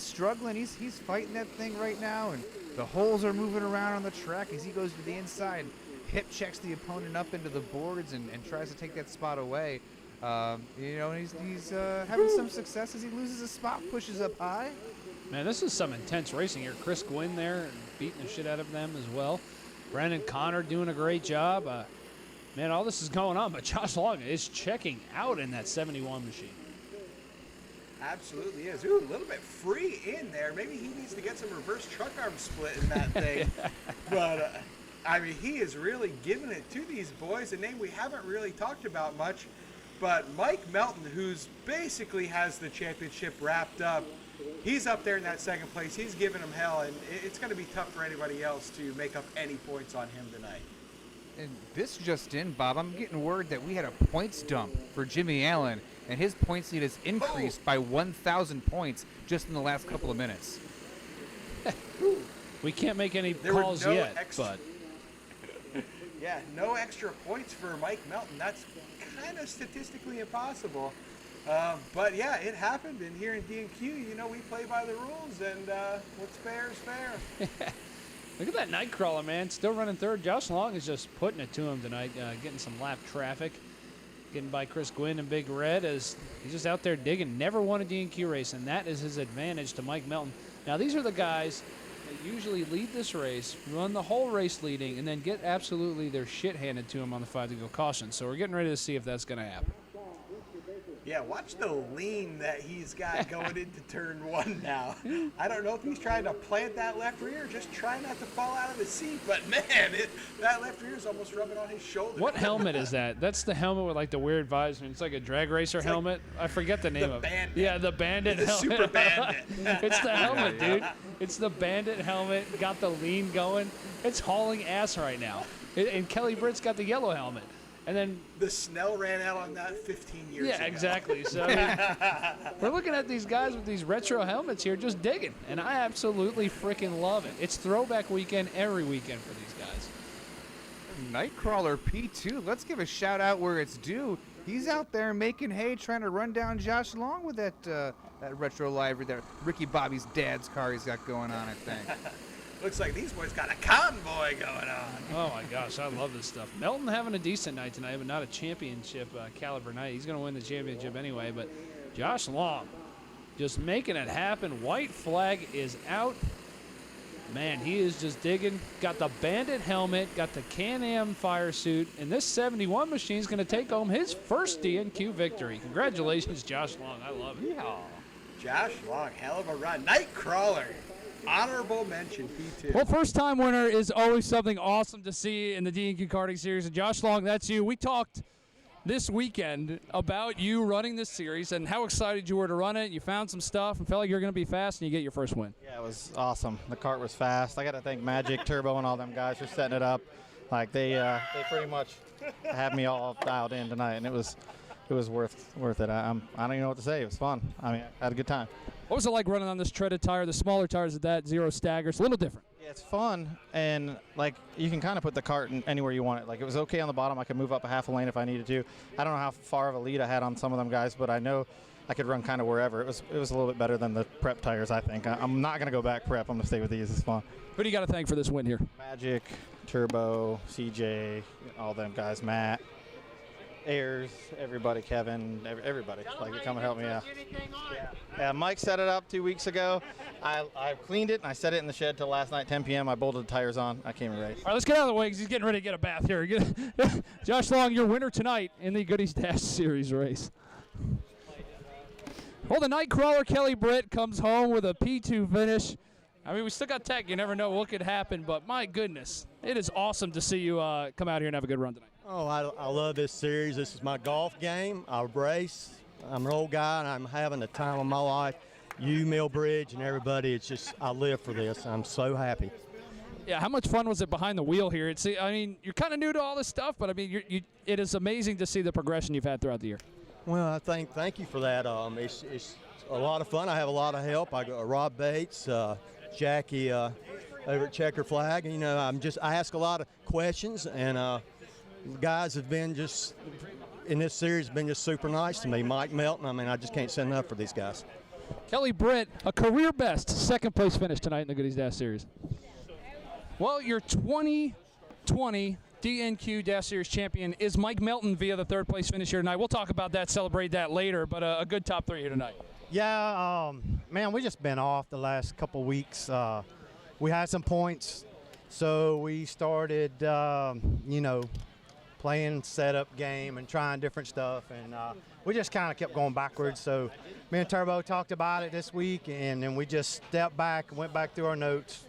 struggling. He's fighting that thing right now, and the holes are moving around on the track as he goes to the inside, hip checks the opponent up into the boards and tries to take that spot away. He's having some success as he loses a spot, pushes up high. Man, this is some intense racing here. Chris Gwynn there beating the shit out of them as well. Brandon Connor doing a great job. Man, all this is going on, but Josh Long is checking out in that 71 machine. Absolutely is. Ooh, a little bit free in there. Maybe he needs to get some reverse truck arm split in that thing. But, he is really giving it to these boys. A name we haven't really talked about much, but Mike Melton, who's basically has the championship wrapped up, he's up there in that second place. He's giving them hell, and it's going to be tough for anybody else to make up any points on him tonight. And this just in, Bob, I'm getting word that we had a points dump for Jimmy Allen, and his points lead has increased by 1,000 points just in the last couple of minutes. We can't make any calls yet, but... Yeah, no extra points for Mike Melton. That's kind of statistically impossible. But yeah, it happened, and here in DNQ, we play by the rules, and what's fair is fair. Look at that Nightcrawler, man. Still running third. Josh Long is just putting it to him tonight, getting some lap traffic, getting by Chris Gwynn and Big Red as he's just out there digging. Never won a DNQ race, and that is his advantage to Mike Melton. Now, these are the guys that usually lead this race, run the whole race leading, and then get absolutely their shit handed to them on the 5-to-go caution. So we're getting ready to see if that's going to happen. Yeah, watch the lean that he's got going into turn one now. I don't know if he's trying to plant that left rear or just trying not to fall out of the seat, but man, that left rear is almost rubbing on his shoulder. What helmet is that? That's the helmet with like the weird visor. It's like a drag racer helmet. I forget the name of it. Yeah, the Bandit helmet. Super Bandit. It's the helmet, dude. It's the Bandit helmet. Got the lean going. It's hauling ass right now. And Kelly Britt's got the yellow helmet. And then the Snell ran out on that 15 years ago. Yeah, exactly. So we're looking at these guys with these retro helmets here just digging, and I absolutely freaking love it. It's throwback weekend every weekend for these guys. Nightcrawler P2, let's give a shout out where it's due. He's out there making hay, trying to run down Josh Long with that retro livery, that Ricky Bobby's dad's car he's got going on, I think. Looks like these boys got a convoy going on. Oh, my gosh. I love this stuff. Melton having a decent night tonight, but not a championship caliber night. He's going to win the championship anyway. But Josh Long, just making it happen. White flag is out. Man, he is just digging. Got the Bandit helmet, got the Can-Am fire suit, and this 71 machine is going to take home his first DNQ victory. Congratulations, Josh Long. I love it. Yeehaw. Josh Long, hell of a run. Nightcrawler, honorable mention, P2. Well, first-time winner is always something awesome to see in the DNQ karting series. And Josh Long, that's you. We talked this weekend about you running this series and how excited you were to run it. You found some stuff and felt like you were going to be fast, and you get your first win. Yeah, it was awesome. The kart was fast. I got to thank Magic, Turbo, and all them guys for setting it up. Like they pretty much had me all dialed in tonight, and it was worth it. I don't even know what to say. It was fun. I mean, I had a good time. What was it like running on this treaded tire? The smaller tires at that, zero staggers, a little different. Yeah, it's fun, and like you can kind of put the kart in anywhere you want it. Like it was okay on the bottom. I could move up a half a lane if I needed to. I don't know how far of a lead I had on some of them guys, but I know I could run kind of wherever. It was a little bit better than the prep tires, I think. I'm not going to go back prep. I'm going to stay with these. It's fun. Who do you got to thank for this win here? Magic, Turbo, CJ, all them guys, Matt, Ayers, everybody, Kevin, everybody. Like, you come and help me out. Yeah, Mike set it up 2 weeks ago. I cleaned it, and I set it in the shed till last night, 10 p.m. I bolted the tires on. I came and raced. All right, let's get out of the way because he's getting ready to get a bath here. Josh Long, your winner tonight in the Goodies Dash Series race. Well, the Nightcrawler Kelly Britt comes home with a P2 finish. I mean, we still got tech. You never know what could happen, but my goodness, it is awesome to see you come out here and have a good run tonight. Oh, I love this series. This is my golf game. I race. I'm an old guy, and I'm having the time of my life. You, Millbridge, and everybody, it's just, I live for this. I'm so happy. Yeah, how much fun was it behind the wheel here? I mean, you're kind of new to all this stuff, but I mean, it is amazing to see the progression you've had throughout the year. Well, thank you for that. It's a lot of fun. I have a lot of help. I got Rob Bates, Jackie over at Checker Flag. You know, I ask a lot of questions, and guys have been just in this series been just super nice to me. Mike Melton. I mean, I just can't say enough for these guys. Kelly Britt, a career best second place finish tonight in the Goodies Dash Series. Well, your 2020 DNQ Dash Series champion is Mike Melton via the third place finish here tonight. We'll talk about that, celebrate that later, but a good top three here tonight. Yeah, man, we just been off the last couple weeks. We had some points, so we started, playing setup game and trying different stuff, and we just kind of kept going backwards. So me and Turbo talked about it this week, and then we just stepped back and went back through our notes.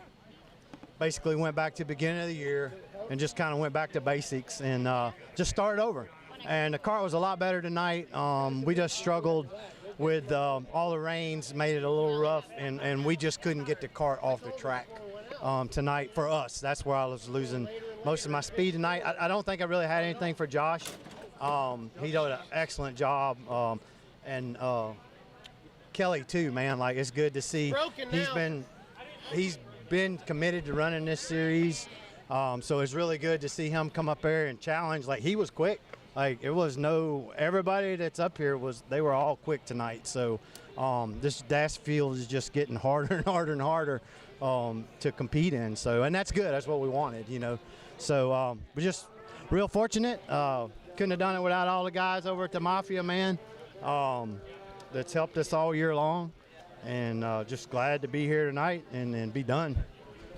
Basically went back to the beginning of the year and just kind of went back to basics and just started over. And the kart was a lot better tonight. We just struggled with all the rains, made it a little rough, and we just couldn't get the kart off the track tonight for us. That's where I was losing most of my speed tonight. I don't think I really had anything for Josh. He did an excellent job. And Kelly too, man. Like, it's good to see he's been committed to running this series. So it's really good to see him come up there and challenge. Like, he was quick. Like, it was everybody that's up here they were all quick tonight. So this dash field is just getting harder and harder and harder to compete in. So, and that's good. That's what we wanted, you know. So we're just real fortunate. Couldn't have done it without all the guys over at the Mafia, man. That's helped us all year long. And just glad to be here tonight and be done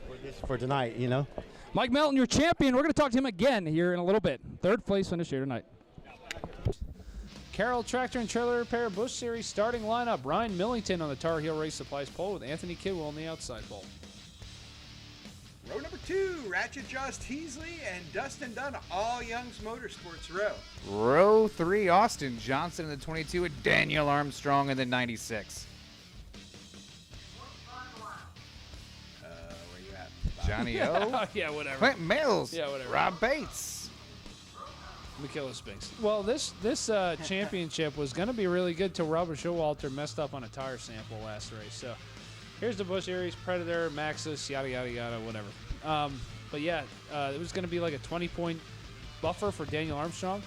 with this for tonight, you know. Mike Melton, your champion. We're going to talk to him again here in a little bit. Third place finish here tonight. Carroll Tractor and Trailer Repair Busch Series starting lineup. Ryan Millington on the Tar Heel Race Supplies pole with Anthony Kidwell on the outside pole. Row number 2, Ratchet Josh Teasley and Dustin Dunn, all Young's Motorsports row. Row 3, Austin Johnson in the 22 and Daniel Armstrong in the 96. Where you at? Johnny O. Yeah, whatever. Clint Mills. Yeah, whatever. Rob Bates. McKilla Spinks. Well, this championship was going to be really good till Robert Showalter messed up on a tire sample last race. So here's the Busch Series, Predator, Maxxis, yada, yada, yada, whatever. But yeah, it was going to be like a 20-point buffer for Daniel Armstrong.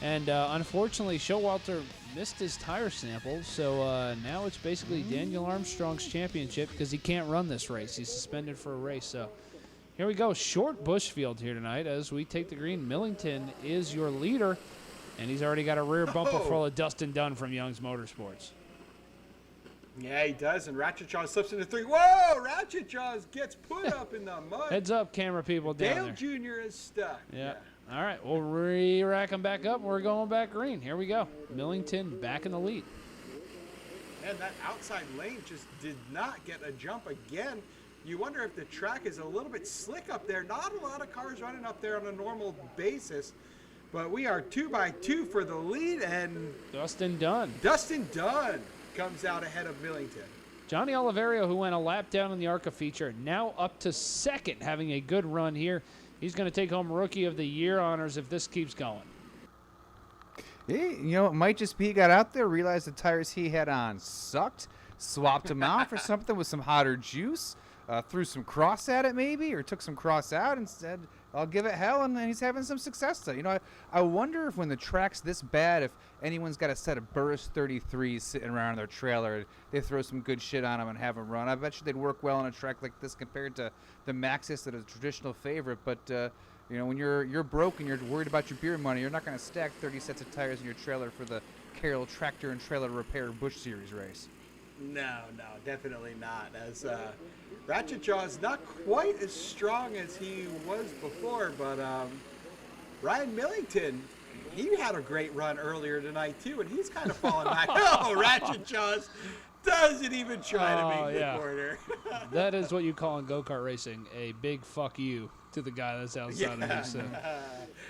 And unfortunately, Showalter missed his tire sample. So now it's basically Daniel Armstrong's championship because he can't run this race. He's suspended for a race. So here we go. Short Busch field here tonight as we take the green. Millington is your leader, and he's already got a rear bumper full of Dustin Dunn from Young's Motorsports. Yeah, he does, and Ratchet Jaws slips into 3. Whoa! Ratchet Jaws gets put up in the mud. Heads up, camera people down Dale there. Jr. is stuck. Yeah. All right, we'll re-rack them back up. We're going back green. Here we go. Millington back in the lead. And that outside lane just did not get a jump again. You wonder if the track is a little bit slick up there. Not a lot of cars running up there on a normal basis. But we are 2x2 for the lead, and Dustin Dunn comes out ahead of Millington. Johnny Oliverio, who went a lap down in the Arca feature, now up to second, having a good run here. He's going to take home Rookie of the Year honors if this keeps going. Yeah, you know, it might just be he got out there, realized the tires he had on sucked, swapped them out for something with some hotter juice, threw some cross at it maybe, or took some cross out and said, I'll give it hell, and he's having some success. You know, I wonder if when the track's this bad, if anyone's got a set of Burris 33s sitting around in their trailer, they throw some good shit on them and have them run. I bet you they'd work well on a track like this compared to the Maxxis that is a traditional favorite. But you know, when you're broke and you're worried about your beer money, you're not going to stack 30 sets of tires in your trailer for the Carroll Tractor and Trailer Repair Busch Series race. No, definitely not. As Ratchet Jaws not quite as strong as he was before, but Ryan Millington, he had a great run earlier tonight too, and he's kind of falling back. Oh, Ratchet Jaws doesn't even try to make the corner. That is what you call in go-kart racing a big fuck you to the guy that's outside of you. So.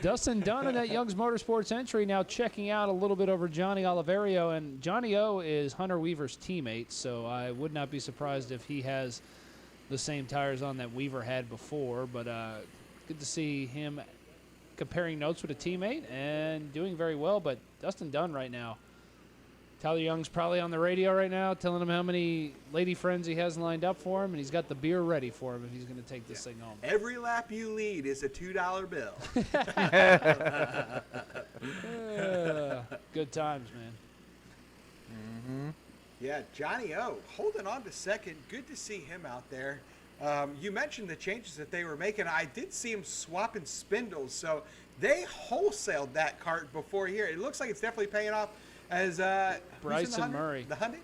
Dustin Dunn in that Young's Motorsports entry, now checking out a little bit over Johnny Oliverio, and Johnny O is Hunter Weaver's teammate, so I would not be surprised if he has the same tires on that Weaver had before, but good to see him comparing notes with a teammate and doing very well. But Dustin Dunn right now, Tyler Young's probably on the radio right now telling him how many lady friends he has lined up for him, and he's got the beer ready for him if he's going to take this thing home. Every lap you lead is a $2 bill. Good times, man. Mm-hmm. Yeah, Johnny O holding on to second. Good to see him out there. You mentioned the changes that they were making. I did see him swapping spindles, so they wholesaled that cart before here. It looks like it's definitely paying off. As Bryson Murray. The Hyundai?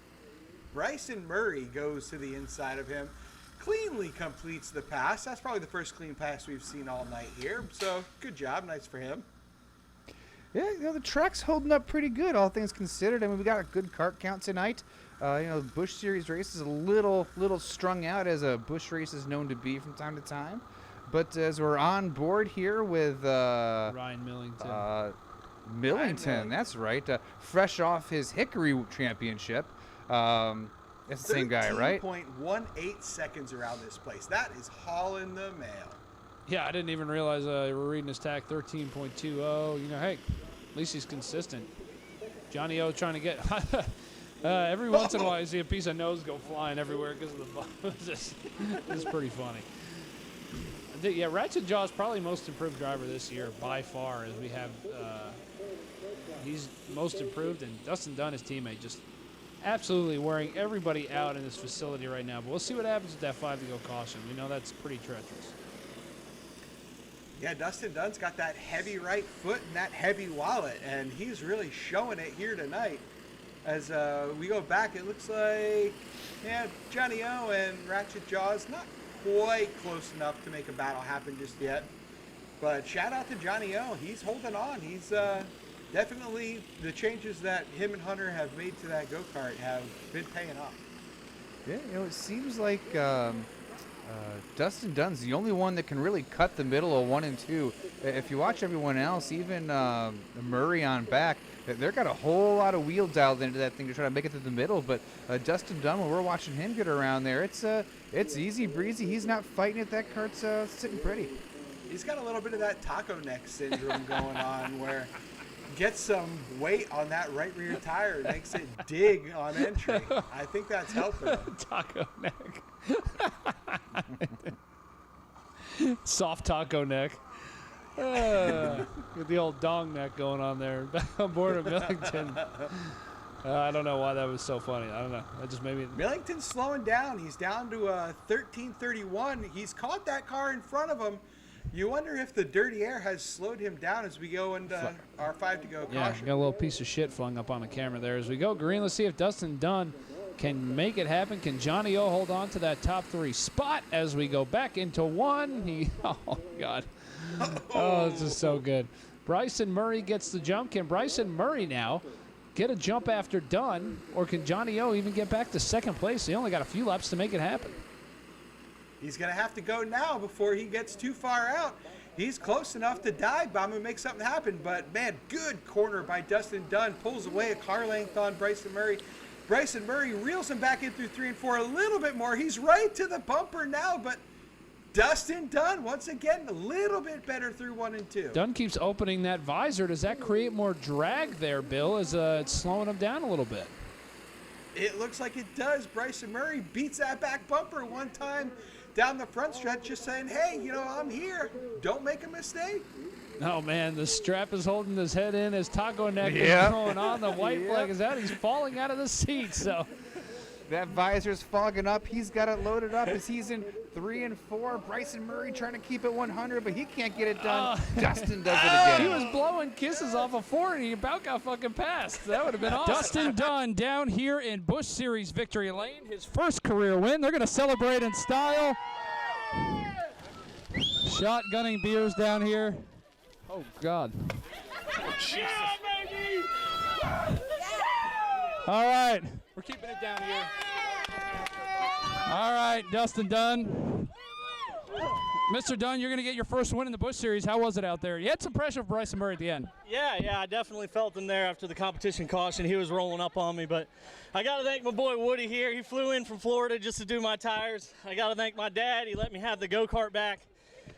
Bryson Murray goes to the inside of him. Cleanly completes the pass. That's probably the first clean pass we've seen all night here. So good job. Nice for him. Yeah, you know, the track's holding up pretty good, all things considered. I mean, we got a good cart count tonight. You know, the Busch Series race is a little strung out, as a Busch race is known to be from time to time. But as we're on board here with Ryan Millington. Millington, that's right. Fresh off his Hickory Championship. It's the same guy, right? 13.18 seconds around this place. That is hauling the mail. Yeah, I didn't even realize we're reading his tag 13.20. You know, hey, at least he's consistent. Johnny O trying to get every once in a while you see a piece of nose go flying everywhere because of the bump. This is pretty funny. Yeah, Ratchet Jaw's probably most improved driver this year by far, as we have. He's most improved, and Dustin Dunn, his teammate, just absolutely wearing everybody out in this facility right now. But we'll see what happens with that 5-to-go caution. We know that's pretty treacherous. Yeah, Dustin Dunn's got that heavy right foot and that heavy wallet, and he's really showing it here tonight. As we go back, it looks like, yeah, Johnny O and Ratchet Jaws not quite close enough to make a battle happen just yet. But shout out to Johnny O. He's holding on. He's definitely, the changes that him and Hunter have made to that go-kart have been paying off. Yeah, you know, it seems like Dustin Dunn's the only one that can really cut the middle of 1 and 2. If you watch everyone else, even Murray on back, they've got a whole lot of wheel dialed into that thing to try to make it to the middle. But Dustin Dunn, when we're watching him get around there, it's easy breezy. He's not fighting it. That cart's sitting pretty. He's got a little bit of that taco neck syndrome going on, where gets some weight on that right rear tire, makes it dig on entry. I think that's helping him. Taco neck. Soft taco neck. With the old dong neck going on there. Back on board of Millington. I don't know why that was so funny. I don't know. That just made me. Millington's slowing down. He's down to 13:31. He's caught that car in front of him. You wonder if the dirty air has slowed him down as we go into our 5-to-go Yeah, caution. got a little piece of shit flung up on the camera there as we go green. Let's see if Dustin Dunn can make it happen. Can Johnny O hold on to that top 3 spot as we go back into 1? Oh, God. Oh, this is so good. Bryson Murray gets the jump. Can Bryson Murray now get a jump after Dunn, or can Johnny O even get back to second place? He only got a few laps to make it happen. He's going to have to go now before he gets too far out. He's close enough to dive bomb and make something happen, but man, good corner by Dustin Dunn. Pulls away a car length on Bryson Murray. Bryson Murray reels him back in through 3 and 4 a little bit more. He's right to the bumper now, but Dustin Dunn, once again, a little bit better through 1 and 2. Dunn keeps opening that visor. Does that create more drag there, Bill, as it's slowing him down a little bit? It looks like it does. Bryson Murray beats that back bumper one time down the front stretch, just saying, hey, I'm here. Don't make a mistake. Oh, man, the strap is holding his head in as Taco Neck is going on. The white flag is out. He's falling out of the seat, so. That visor's fogging up. He's got it loaded up as he's in 3 and 4. Bryson Murray trying to keep it 100, but he can't get it done. Dustin does it again. He was blowing kisses off of 4, and he about got fucking passed. That would have been awesome. Dustin Dunn down here in Busch Series victory lane, his first career win. They're going to celebrate in style. Shotgunning beers down here. Oh, God. All right. We're keeping it down here. All right, Dustin Dunn. Mr. Dunn, you're going to get your first win in the Busch Series. How was it out there? You had some pressure from Bryson Murray at the end. Yeah, I definitely felt him there after the competition caution. He was rolling up on me, but I got to thank my boy Woody here. He flew in from Florida just to do my tires. I got to thank my dad. He let me have the go-kart back.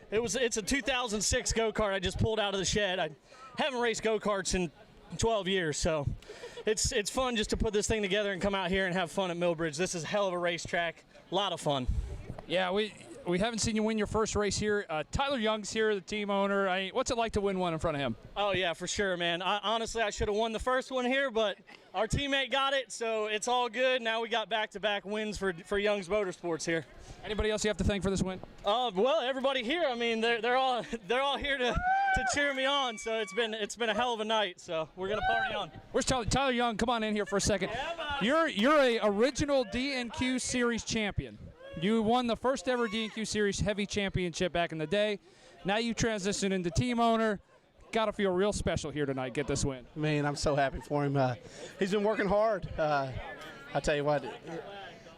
It's a 2006 go-kart I just pulled out of the shed. I haven't raced go-karts in 12 years, so it's fun just to put this thing together and come out here and have fun at Millbridge. This is a hell of a racetrack. A lot of fun. Yeah, we haven't seen you win your first race here. Tyler Young's here, the team owner. What's it like to win one in front of him? Oh, yeah, for sure, man. Honestly, I should have won the first one here, but our teammate got it, so it's all good. Now we got back-to-back wins for Young's Motorsports here. Anybody else you have to thank for this win? Well, everybody here. I mean, they're all here to cheer me on. So it's been a hell of a night. So we're gonna party on. Where's Tyler Young? Come on in here for a second. You're a original DNQ Series champion. You won the first ever DNQ Series heavy championship back in the day. Now you transition into team owner. Got to feel real special here tonight. Get this win. Man, I'm so happy for him. He's been working hard. I tell you what.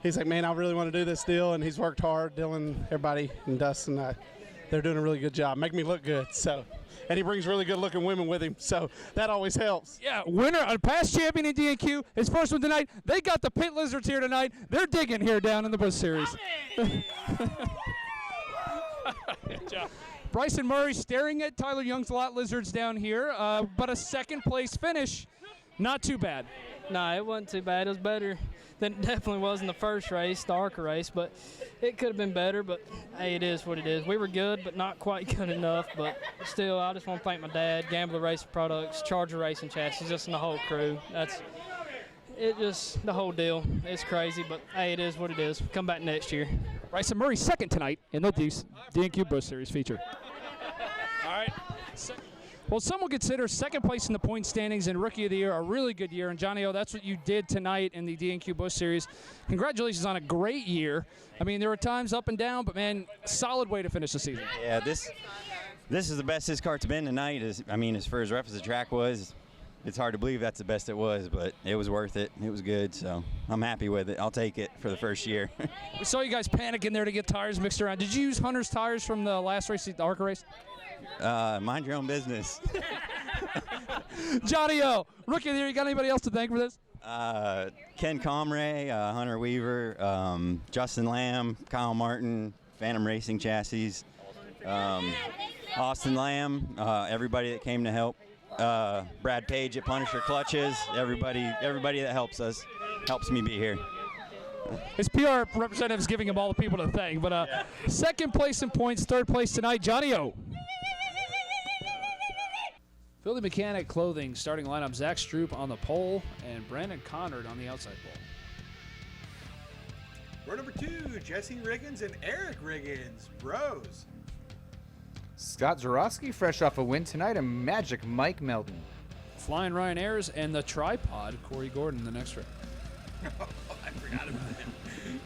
He's like, man, I really want to do this deal, and he's worked hard. Dylan, everybody, and Dustin, they're doing a really good job. Make me look good. So, and he brings really good-looking women with him, so that always helps. Yeah, winner, a past champion in DNQ, his first one tonight. They got the Pit Lizards here tonight. They're digging here down in the Busch Series. Bryson Murray staring at Tyler Young's Lot Lizards down here, but a second-place finish. Not too bad. No, it wasn't too bad. It was better than it definitely was in the first race, the Arca race, but it could have been better, but hey, it is what it is. We were good, but not quite good enough, but still, I just want to thank my dad, Gambler Racing Products, Charger Racing Chassis, just and the whole crew. The whole deal. It's crazy, but hey, it is what it is. Come back next year. Bryson Murray second tonight in the DNQ Busch Series feature. All right. Well, some will consider second place in the point standings and Rookie of the Year a really good year. And, Johnny O, that's what you did tonight in the DNQ Busch Series. Congratulations on a great year. I mean, there were times up and down, but, man, solid way to finish the season. Yeah, this is the best this kart's been tonight. As far as rough as the track was, it's hard to believe that's the best it was, but it was worth it. It was good, so I'm happy with it. I'll take it for the first year. We saw you guys panicking there to get tires mixed around. Did you use Hunter's tires from the last race, the Arca race? Mind your own business. Johnny O, Rookie of the Year, you got anybody else to thank for this? Ken Comray, Hunter Weaver, Justin Lamb, Kyle Martin, Phantom Racing Chassis, Austin Lamb, everybody that came to help, Brad Page at Punisher Clutches, everybody that helps me be here. His PR representative's giving him all the people to thank, but second place in points, third place tonight, Johnny O. Philly Mechanic Clothing starting lineup: Zach Stroop on the pole and Brandon Conrad on the outside pole. Row number 2, Jesse Riggins and Eric Riggins, bros. Scott Zarowski fresh off a win tonight, and Magic Mike Melton. Flying Ryan Ayers and the tripod, Corey Gordon, the next row. I Forgot about him.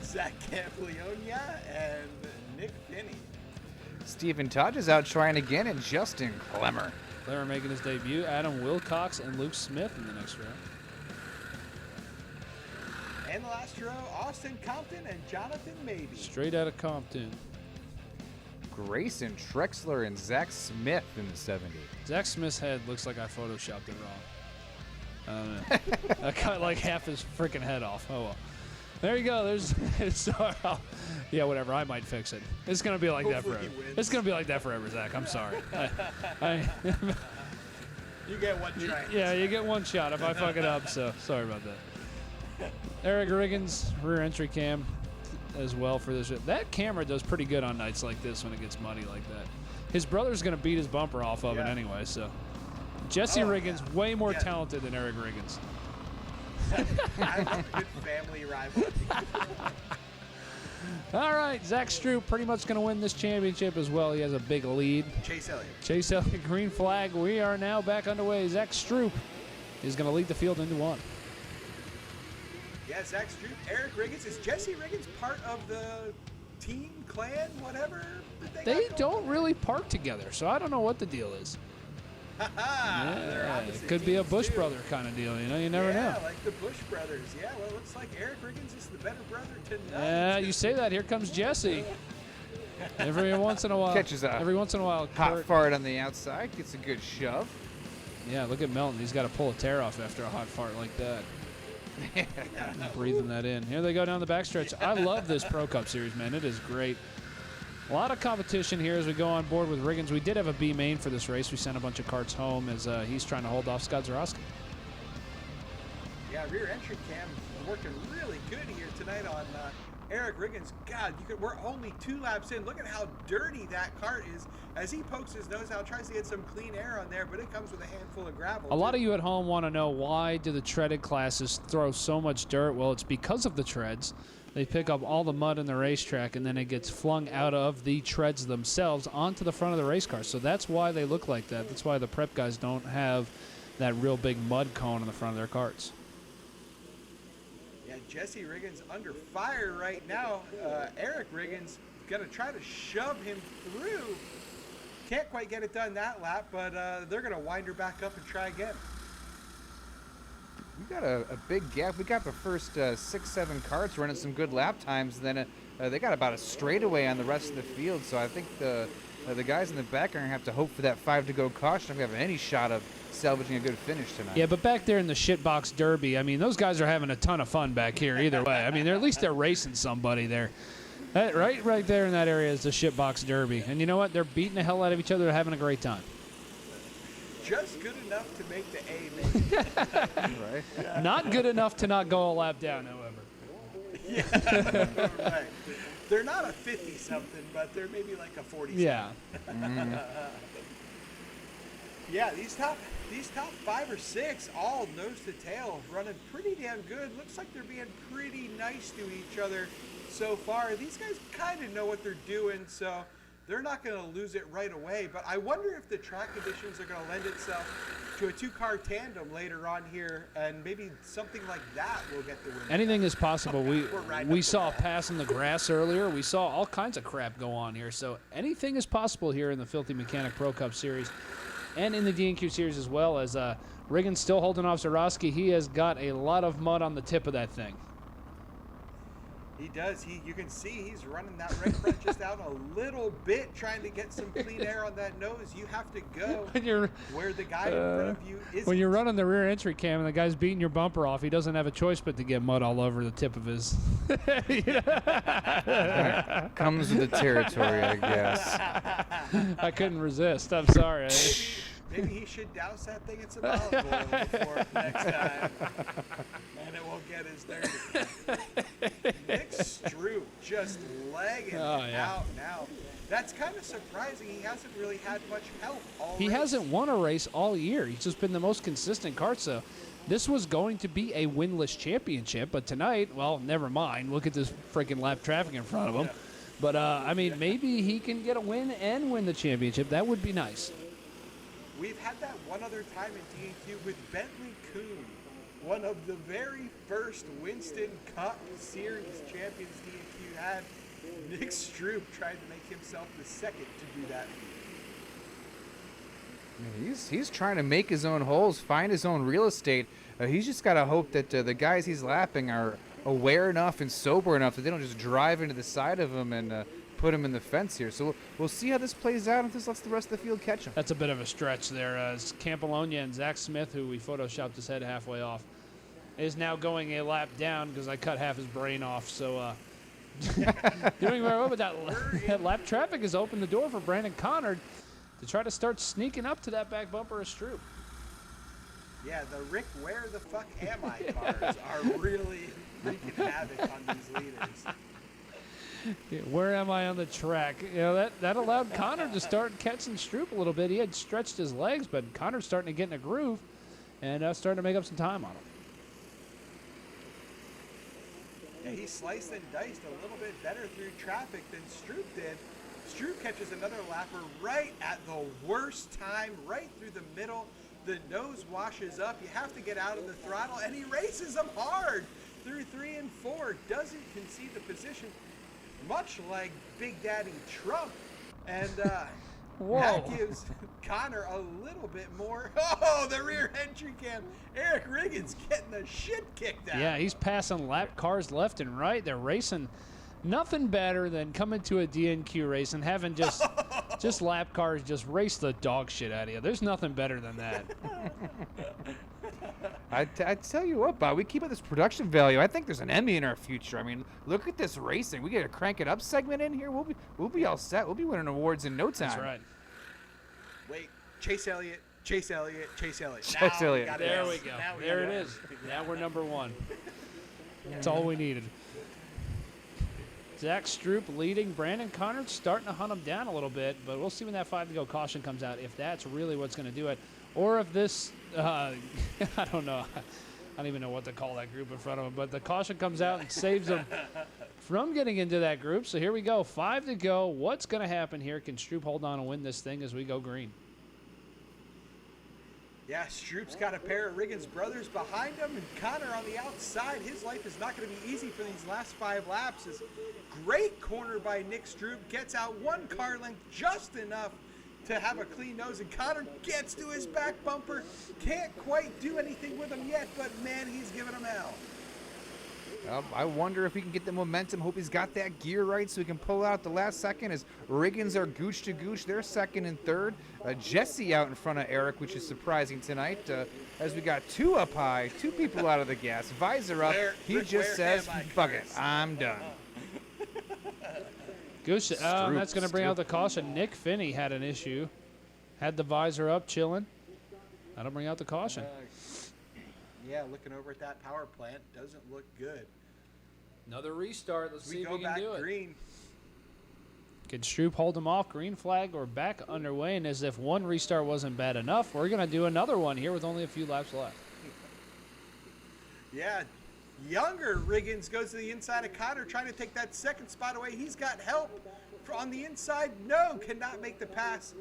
Zach Camplionia and Nick Finney. Stephen Todd is out trying again, and Justin Clemmer. Clemmer making his debut. Adam Wilcox and Luke Smith in the next row. And the last row, Austin Compton and Jonathan Mabey. Straight out of Compton. Grayson Trexler and Zach Smith in the 70. Zach Smith's head looks like I photoshopped it wrong. I don't know. I cut like half his freaking head off. Oh well. There you go. There's yeah, whatever. I might fix it. It's gonna be like that forever. It's gonna be like that forever, Zach. I'm sorry. You get one try. Yeah, you get one shot if I fuck it up. So sorry about that. Eric Riggins, rear entry cam as well for this. That camera does pretty good on nights like this when it gets muddy like that. His brother's gonna beat his bumper off of it anyway. So Jesse Riggins, way more talented than Eric Riggins. I'm a good family rival. All right, Zach Stroop pretty much going to win this championship as well. He has a big lead. Chase Elliott. Chase Elliott, green flag. We are now back underway. Zach Stroop is going to lead the field into one. Yeah, Zach Stroop, Eric Riggins. Is Jesse Riggins part of the team, clan, whatever? They don't really park together, so I don't know what the deal is. Yeah, it could be a Bush brother kind of deal, you know. You never know. Yeah, like the Bush brothers. Yeah, well, it looks like Eric Riggins is the better brother tonight. Yeah, you say that. Here comes Jesse. Every once in a while. Catches a every once in a while. Hot fart on the outside. Gets a good shove. Yeah, look at Melton. He's got to pull a tear off after a hot fart like that. Breathing that in. Here they go down the backstretch. I love this Pro Cup Series, man. It is great. A lot of competition here as we go on board with Riggins. We did have a B main for this race. We sent a bunch of carts home as he's trying to hold off Scott Zarowski. Yeah, rear entry cam working really good here tonight on Eric Riggins. God, we're only 2 laps in. Look at how dirty that cart is as he pokes his nose out, tries to get some clean air on there, but it comes with a handful of gravel. A lot of you at home want to know, why do the treaded classes throw so much dirt? Well, it's because of the treads. They pick up all the mud in the racetrack, and then it gets flung out of the treads themselves onto the front of the race car. So that's why they look like that. That's why the prep guys don't have that real big mud cone in the front of their carts. Yeah, Jesse Riggins under fire right now. Eric Riggins going to try to shove him through. Can't quite get it done that lap, but they're going to wind her back up and try again. We got a big gap. We got the first 6-7 carts running some good lap times. Then they got about a straightaway on the rest of the field. So I think the guys in the back are going to have to hope for that 5 to go caution if we have any shot of salvaging a good finish tonight. Yeah, but back there in the shitbox derby, I mean, those guys are having a ton of fun back here either way. I mean, at least they're racing somebody there. Right there in that area is the shitbox derby. And you know what? They're beating the hell out of each other. They're having a great time. Just good enough to make the A, maybe. Right. Yeah. Not good enough to not go a lap down, however. Yeah, right. They're not a 50-something, but they're maybe like a 40-something. Yeah. Yeah, these top 5 or 6, all nose to tail, running pretty damn good. Looks like they're being pretty nice to each other so far. These guys kind of know what they're doing, so they're not going to lose it right away. But I wonder if the track conditions are going to lend itself to a 2-car tandem later on here, and maybe something like that will get the win. Anything is possible. We saw a pass in the grass earlier. We saw all kinds of crap go on here. So anything is possible here in the Filthy Mechanic Pro Cup Series and in the DNQ Series as well, as Riggins still holding off Zarowski. He has got a lot of mud on the tip of that thing. He does. You can see he's running that right front just out a little bit, trying to get some clean air on that nose. You have to go where the guy in front of you is. When you're running the rear entry cam and the guy's beating your bumper off, he doesn't have a choice but to get mud all over the tip of his. Comes with the territory, I guess. I couldn't resist. I'm sorry. Maybe he should douse that thing in some olive oil before next time, and it won't get as dirty. Nick Stroop just legging out now. That's kind of surprising. He hasn't really had much help all He race. hasn't won a race all year. He's just been the most consistent kart. So this was going to be a winless championship, but tonight, well, never mind. Look at this freaking lap traffic in front of him. But, I mean, maybe he can get a win and win the championship. That would be nice. We've had that one other time in DNQ with Bentley Kuhn. one of the very first Winston Cup Series champions DNQ had. Nick Stroop tried to make himself the second to do that. He's trying to make his own holes, find his own real estate. He's just got to hope that the guys he's lapping are aware enough and sober enough that they don't just drive into the side of him and put him in the fence here. So we'll see how this plays out if this lets the rest of the field catch him. That's a bit of a stretch there. Campolonia and Zach Smith, who we photoshopped his head halfway off, is now going a lap down because I cut half his brain off. So doing very well, but that lap traffic has opened the door for Brandon Connard to try to start sneaking up to that back bumper of Stroop. Yeah, the Rick Where the Fuck Am I cars are really wreaking havoc on these leaders. Yeah, where am I on the track? You know, that allowed Connor to start catching Stroop a little bit. He had stretched his legs, but Connor's starting to get in a groove and starting to make up some time on him. Yeah, he sliced and diced a little bit better through traffic than Stroop did. Stroop catches another lapper right at the worst time, right through the middle. The nose washes up. You have to get out of the throttle, and he races them hard through 3 and 4. Doesn't concede the position, much like Big Daddy Trump. And that gives Connor a little bit more. Oh, the rear entry cam. Eric Riggins getting the shit kicked out. Yeah, he's passing lap cars left and right. They're racing. Nothing better than coming to a DNQ race and having just lap cars just race the dog shit out of you. There's nothing better than that. I tell you what, Bob, we keep up this production value. I think there's an Emmy in our future. I mean, look at this racing. We get a Crank It Up segment in here. We'll be all set. We'll be winning awards in no time. That's right. Wait, Chase Elliott. Chase Elliott. There we go. There it is. Now we're number one. That's all we needed. Zach Stroop leading. Brandon Connard starting to hunt him down a little bit, but we'll see when that 5-to-go caution comes out if that's really what's going to do it, or if this, I don't know. I don't even know what to call that group in front of him, but the caution comes out and saves him from getting into that group. So here we go. 5 to go. What's going to happen here? Can Stroop hold on and win this thing as we go green? Yeah, Stroop's got a pair of Riggins brothers behind him, and Connor on the outside. His life is not going to be easy for these last 5 laps. As great corner by Nick Stroop, gets out 1 car length, just enough to have a clean nose, and Connor gets to his back bumper. Can't quite do anything with him yet, but man, he's giving him hell. I wonder if he can get the momentum. Hope he's got that gear right so he can pull out the last second as Riggins are gooch to gooch. They're second and third. Jesse out in front of Eric, which is surprising tonight. As we got 2 up high, 2 people out of the gas. Visor up. He just says, fuck it, I'm done. Gooch, that's going to bring out the caution. Nick Finney had an issue. Had the visor up, chilling. That'll bring out the caution. Yeah, looking over at that power plant, doesn't look good. Another restart. Let's see if we can back do it. Green. Can Stroop hold him off? Green flag. We're back underway, and as if one restart wasn't bad enough, we're going to do another one here with only a few laps left. Yeah, younger Riggins goes to the inside of Connor, trying to take that second spot away. He's got help on the inside. No, cannot make the pass.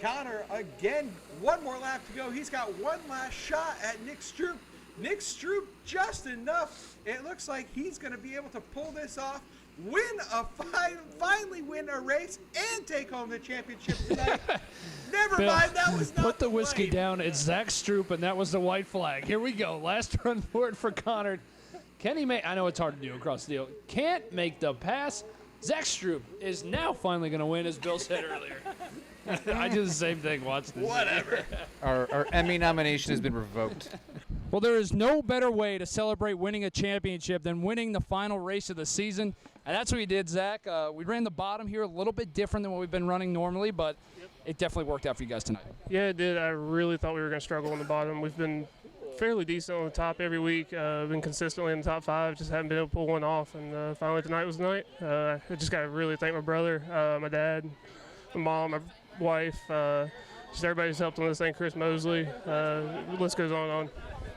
Connor, again, 1 more lap to go. He's got 1 last shot at Nick Stroop. Nick Stroop just enough. It looks like he's going to be able to pull this off, finally win a race, and take home the championship tonight. Never mind, that was not Put the whiskey down. It's Zach Stroop, and that was the white flag. Here we go. Last run for it for Connor. Can he make? I know it's hard to do across the field. Can't make the pass. Zach Stroop is now finally going to win, as Bill said earlier. I do the same thing. Watch this. Whatever. Our Emmy nomination has been revoked. Well, there is no better way to celebrate winning a championship than winning the final race of the season. And that's what we did, Zach. We ran the bottom here a little bit different than what we've been running normally, but it definitely worked out for you guys tonight. Yeah, it did. I really thought we were going to struggle on the bottom. We've been fairly decent on the top every week. Been consistently in the top 5, just haven't been able to pull one off. And finally tonight was the night. I just got to really thank my brother, my dad, my mom, my wife, just everybody who's helped on this thing, Chris Mosley. The list goes on and on.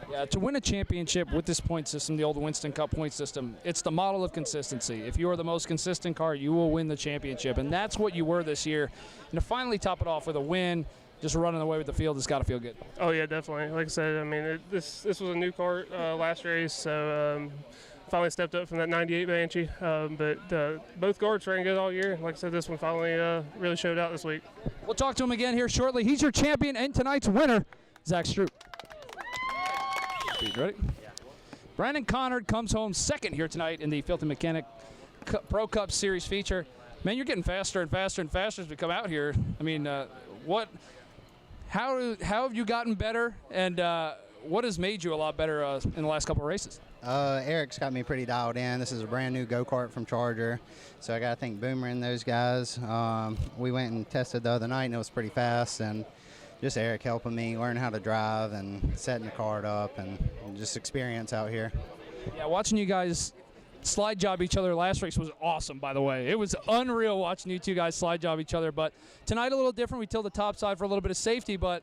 Yeah, to win a championship with this point system, the old Winston Cup point system, it's the model of consistency. If you are the most consistent car, you will win the championship, and that's what you were this year. And to finally top it off with a win, just running away with the field has got to feel good. Oh yeah, definitely. Like I said, I mean, this was a new cart last race, so finally stepped up from that 98 Banshee. But both guards ran good all year. Like I said, this one finally really showed out this week. We'll talk to him again here shortly. He's your champion and tonight's winner, Zach Stroop. Ready? Brandon Connard comes home second here tonight in the Filthy Mechanic Pro Cup Series feature. Man, you're getting faster and faster and faster as we come out here. I mean, how have you gotten better, and what has made you a lot better in the last couple of races? Eric's got me pretty dialed in. This is a brand new go-kart from Charger, so I got to thank Boomer and those guys. We went and tested the other night, and it was pretty fast, and just Eric helping me learn how to drive and setting the cart up and just experience out here. Yeah, watching you guys slide job each other last race was awesome, by the way. It was unreal watching you two guys slide job each other, but tonight a little different. We tilled the top side for a little bit of safety, but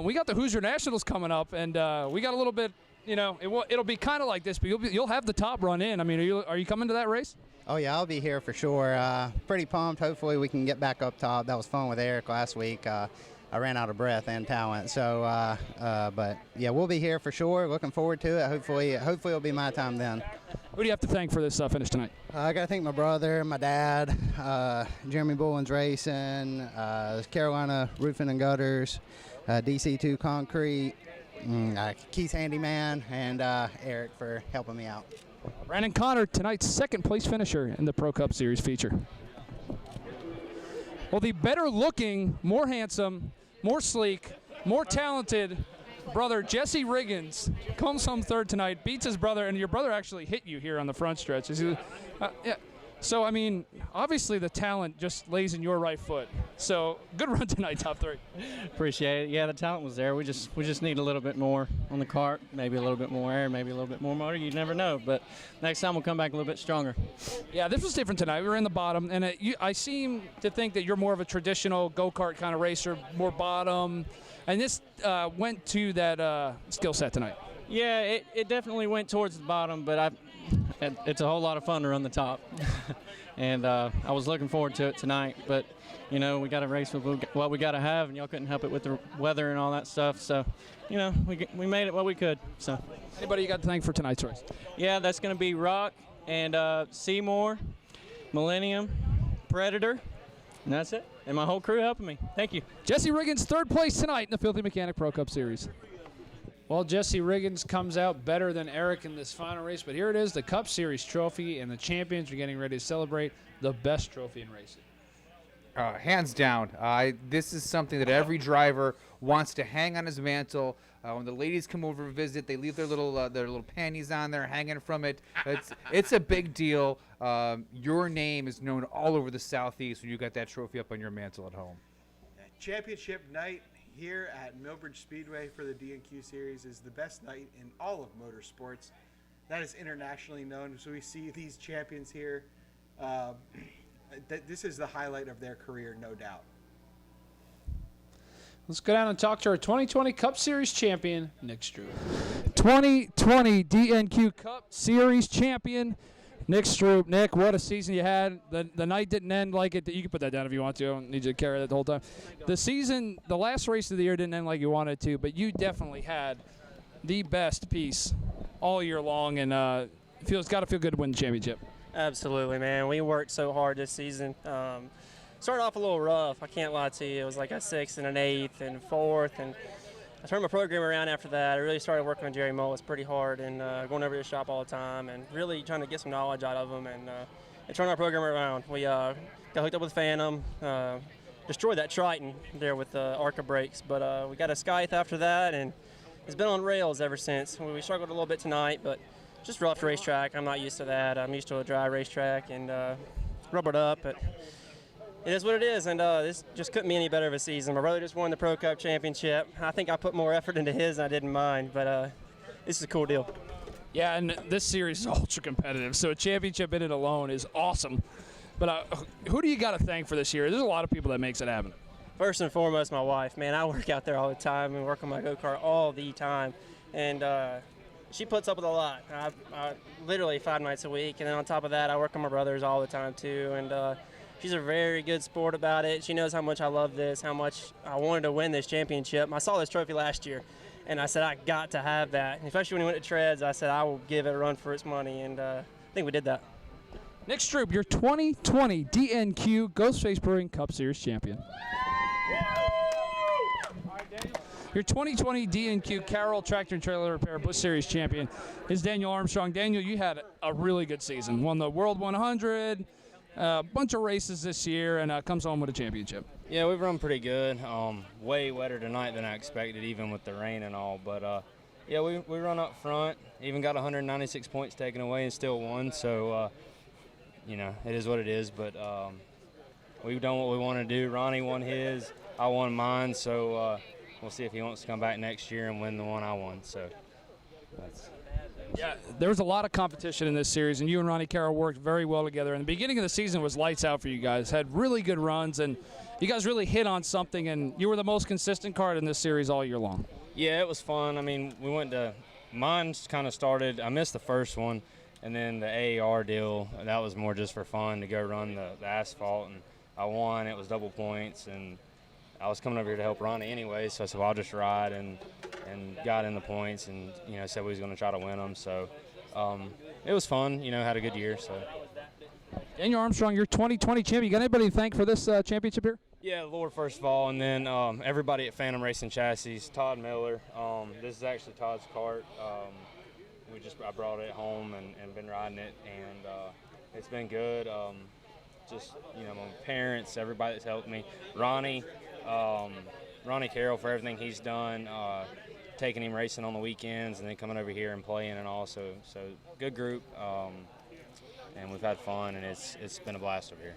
we got the Hoosier Nationals coming up, and we got a little bit, it'll be kind of like this, but you'll have the top run in. I mean, are you coming to that race? Oh, yeah, I'll be here for sure. Pretty pumped. Hopefully we can get back up top. That was fun with Eric last week. I ran out of breath and talent, so but yeah, we'll be here for sure. Looking forward to it. Hopefully it'll be my time then. Who do you have to thank for this finish tonight? I got to thank my brother, my dad, Jeremy Bullins Racing, Carolina Roofing and Gutters, DC2 Concrete, Keith Handyman, and Eric for helping me out. Brandon Connor, tonight's second place finisher in the Pro Cup Series feature. Well, the better looking, more handsome, more sleek, more talented brother, Jesse Riggins, comes home third tonight, beats his brother, and your brother actually hit you here on the front stretch. Yeah. So, I mean, obviously the talent just lays in your right foot. So, good run tonight, top three. Appreciate it. Yeah, the talent was there. We just need a little bit more on the cart, maybe a little bit more air, maybe a little bit more motor. You never know, but next time we'll come back a little bit stronger. Yeah, this was different tonight. We were in the bottom, and I seem to think that you're more of a traditional go-kart kind of racer, more bottom, and this went to that skill set tonight. Yeah, it definitely went towards the bottom, but it's a whole lot of fun to run the top. And I was looking forward to it tonight, but we got to race with what we got to have, and y'all couldn't help it with the weather and all that stuff. So, we made it what we could. So, anybody you got to thank for tonight's race? Yeah, that's going to be Rock and Seymour, Millennium, Predator, and that's it. And my whole crew helping me. Thank you. Jesse Riggins, third place tonight in the Filthy Mechanic Pro Cup Series. Well, Jesse Riggins comes out better than Eric in this final race, but here it is, the Cup Series trophy, and the champions are getting ready to celebrate the best trophy in racing. Hands down. This is something that every driver wants to hang on his mantle. When the ladies come over to visit, they leave their little panties on there hanging from it. It's a big deal. Your name is known all over the Southeast when you got that trophy up on your mantle at home. Championship night here at Millbridge Speedway for the DNQ Series is the best night in all of motorsports. That is internationally known. So we see these champions here. This is the highlight of their career, no doubt. Let's go down and talk to our 2020 Cup Series champion, Nick Stroop. 2020 DNQ Cup Series champion, Nick Stroop. Nick, what a season you had. The night didn't end like it. You can put that down if you want to. I don't need you to carry that the whole time. The last race of the year didn't end like you wanted to, but you definitely had the best piece all year long, and it's got to feel good to win the championship. Absolutely, man. We worked so hard this season. Started off a little rough, I can't lie to you. It was like a 6th and an 8th and 4th, and I turned my program around after that. I really started working with Jerry Mullis pretty hard and going over to his shop all the time and really trying to get some knowledge out of him and turn our program around. We got hooked up with Phantom, destroyed that Triton there with Arca brakes, but we got a Scythe after that, and it's been on rails ever since. We struggled a little bit tonight, but just rough racetrack. I'm not used to that. I'm used to a dry racetrack and rubbered up, but it is what it is, and this just couldn't be any better of a season. My brother just won the Pro Cup Championship. I think I put more effort into his than I did in mine, but this is a cool deal. Yeah, and this series is ultra competitive, so a championship in it alone is awesome. But who do you got to thank for this year? There's a lot of people that makes it happen. First and foremost, my wife. Man, I work out there all the time and work on my go-kart all the time, and she puts up with a lot. I literally 5 nights a week, and then on top of that, I work on my brothers all the time too, and She's a very good sport about it. She knows how much I love this, how much I wanted to win this championship. I saw this trophy last year, and I said I got to have that. And especially when we went to Treads, I said I will give it a run for its money, and I think we did that. Nick Stroop, your 2020 DNQ Ghostface Brewing Cup Series champion. Your 2020 DNQ Carroll Tractor and Trailer Repair Bush Series champion is Daniel Armstrong. Daniel, you had a really good season. Won the World 100, a bunch of races this year, and comes home with a championship. Yeah, we've run pretty good. Way wetter tonight than I expected, even with the rain and all. But, yeah, we run up front, even got 196 points taken away and still won. So, you know, it is what it is. But we've done what we want to do. Ronnie won his. I won mine. So, we'll see if he wants to come back next year and win the one I won. So that's. Yeah, there was a lot of competition in this series, and you and Ronnie Carroll worked very well together. And the beginning of the season was lights out for you guys. Had really good runs, and you guys really hit on something, and you were the most consistent card in this series all year long. Yeah, it was fun. I mean, we went to – mine's kind of started – I missed the first one, and then the AAR deal, that was more just for fun to go run the asphalt. And I won. It was double points, and I was coming over here to help Ronnie anyway, so I said, well, I'll just ride, and got in the points, and, you know, said we was going to try to win them. So it was fun, you know, had a good year. So Daniel Armstrong, your 2020 champion. You got anybody to thank for this championship here? Yeah, Lord, first of all, and then everybody at Phantom Racing Chassis, Todd Miller. This is actually Todd's cart. I brought it home and been riding it, and it's been good. Just, you know, my parents, everybody that's helped me. Ronnie Carroll for everything he's done, taking him racing on the weekends and then coming over here and playing and all. So good group, and we've had fun, and it's been a blast over here.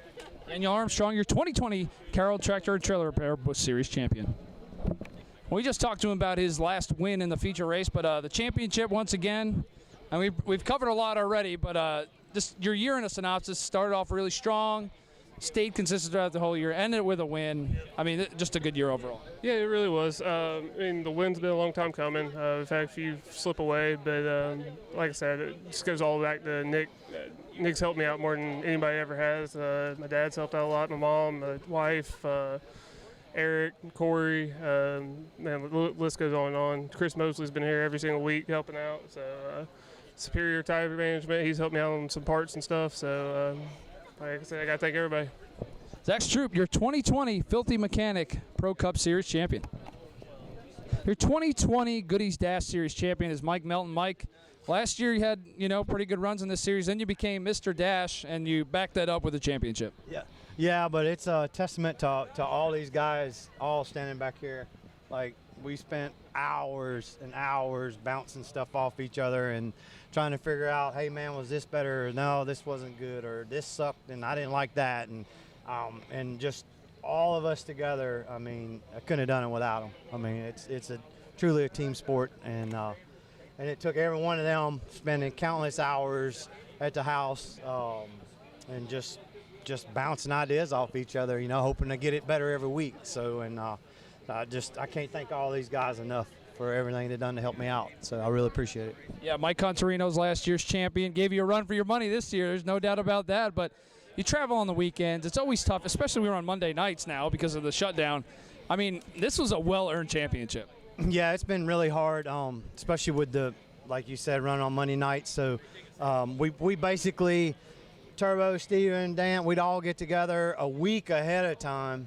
Daniel Armstrong, your 2020 Carroll Tractor and Trailer Repair Bush Series champion. We just talked to him about his last win in the feature race, but the championship once again, and we've covered a lot already, but just your year in a synopsis, started off really strong, stayed consistent throughout the whole year, ended with a win. I mean, just a good year overall. Yeah, it really was. I mean, the win's been a long time coming. We've had a few slip away, but like I said, it just goes all back to Nick. Nick's helped me out more than anybody ever has. My dad's helped out a lot, my mom, my wife, Eric, Corey, man, the list goes on and on. Chris Mosley's been here every single week helping out. So Superior Tire Management, he's helped me out on some parts and stuff. So like I said, I got to thank everybody. Zach Stroop, your 2020 Filthy Mechanic Pro Cup Series champion. Your 2020 Goodies Dash Series champion is Mike Melton. Mike, last year you had, you know, pretty good runs in this series. Then you became Mr. Dash, and you backed that up with a championship. Yeah, but it's a testament to all these guys all standing back here. Like, we spent hours and hours bouncing stuff off each other and trying to figure out, hey, man, was this better? Or, no, this wasn't good, or this sucked and I didn't like that. And just all of us together, I mean, I couldn't have done it without them. I mean, it's truly a team sport, and it took every one of them spending countless hours at the house and just bouncing ideas off each other, you know, hoping to get it better every week. So, and I can't thank all these guys enough for everything they've done to help me out. So I really appreciate it. Yeah, Mike Contarino's last year's champion, gave you a run for your money this year. There's no doubt about that. But you travel on the weekends. It's always tough, especially when we're on Monday nights now because of the shutdown. I mean, this was a well-earned championship. Yeah, it's been really hard, especially with the, like you said, running on Monday nights. So we basically, Turbo, Steven, Dan, we'd all get together a week ahead of time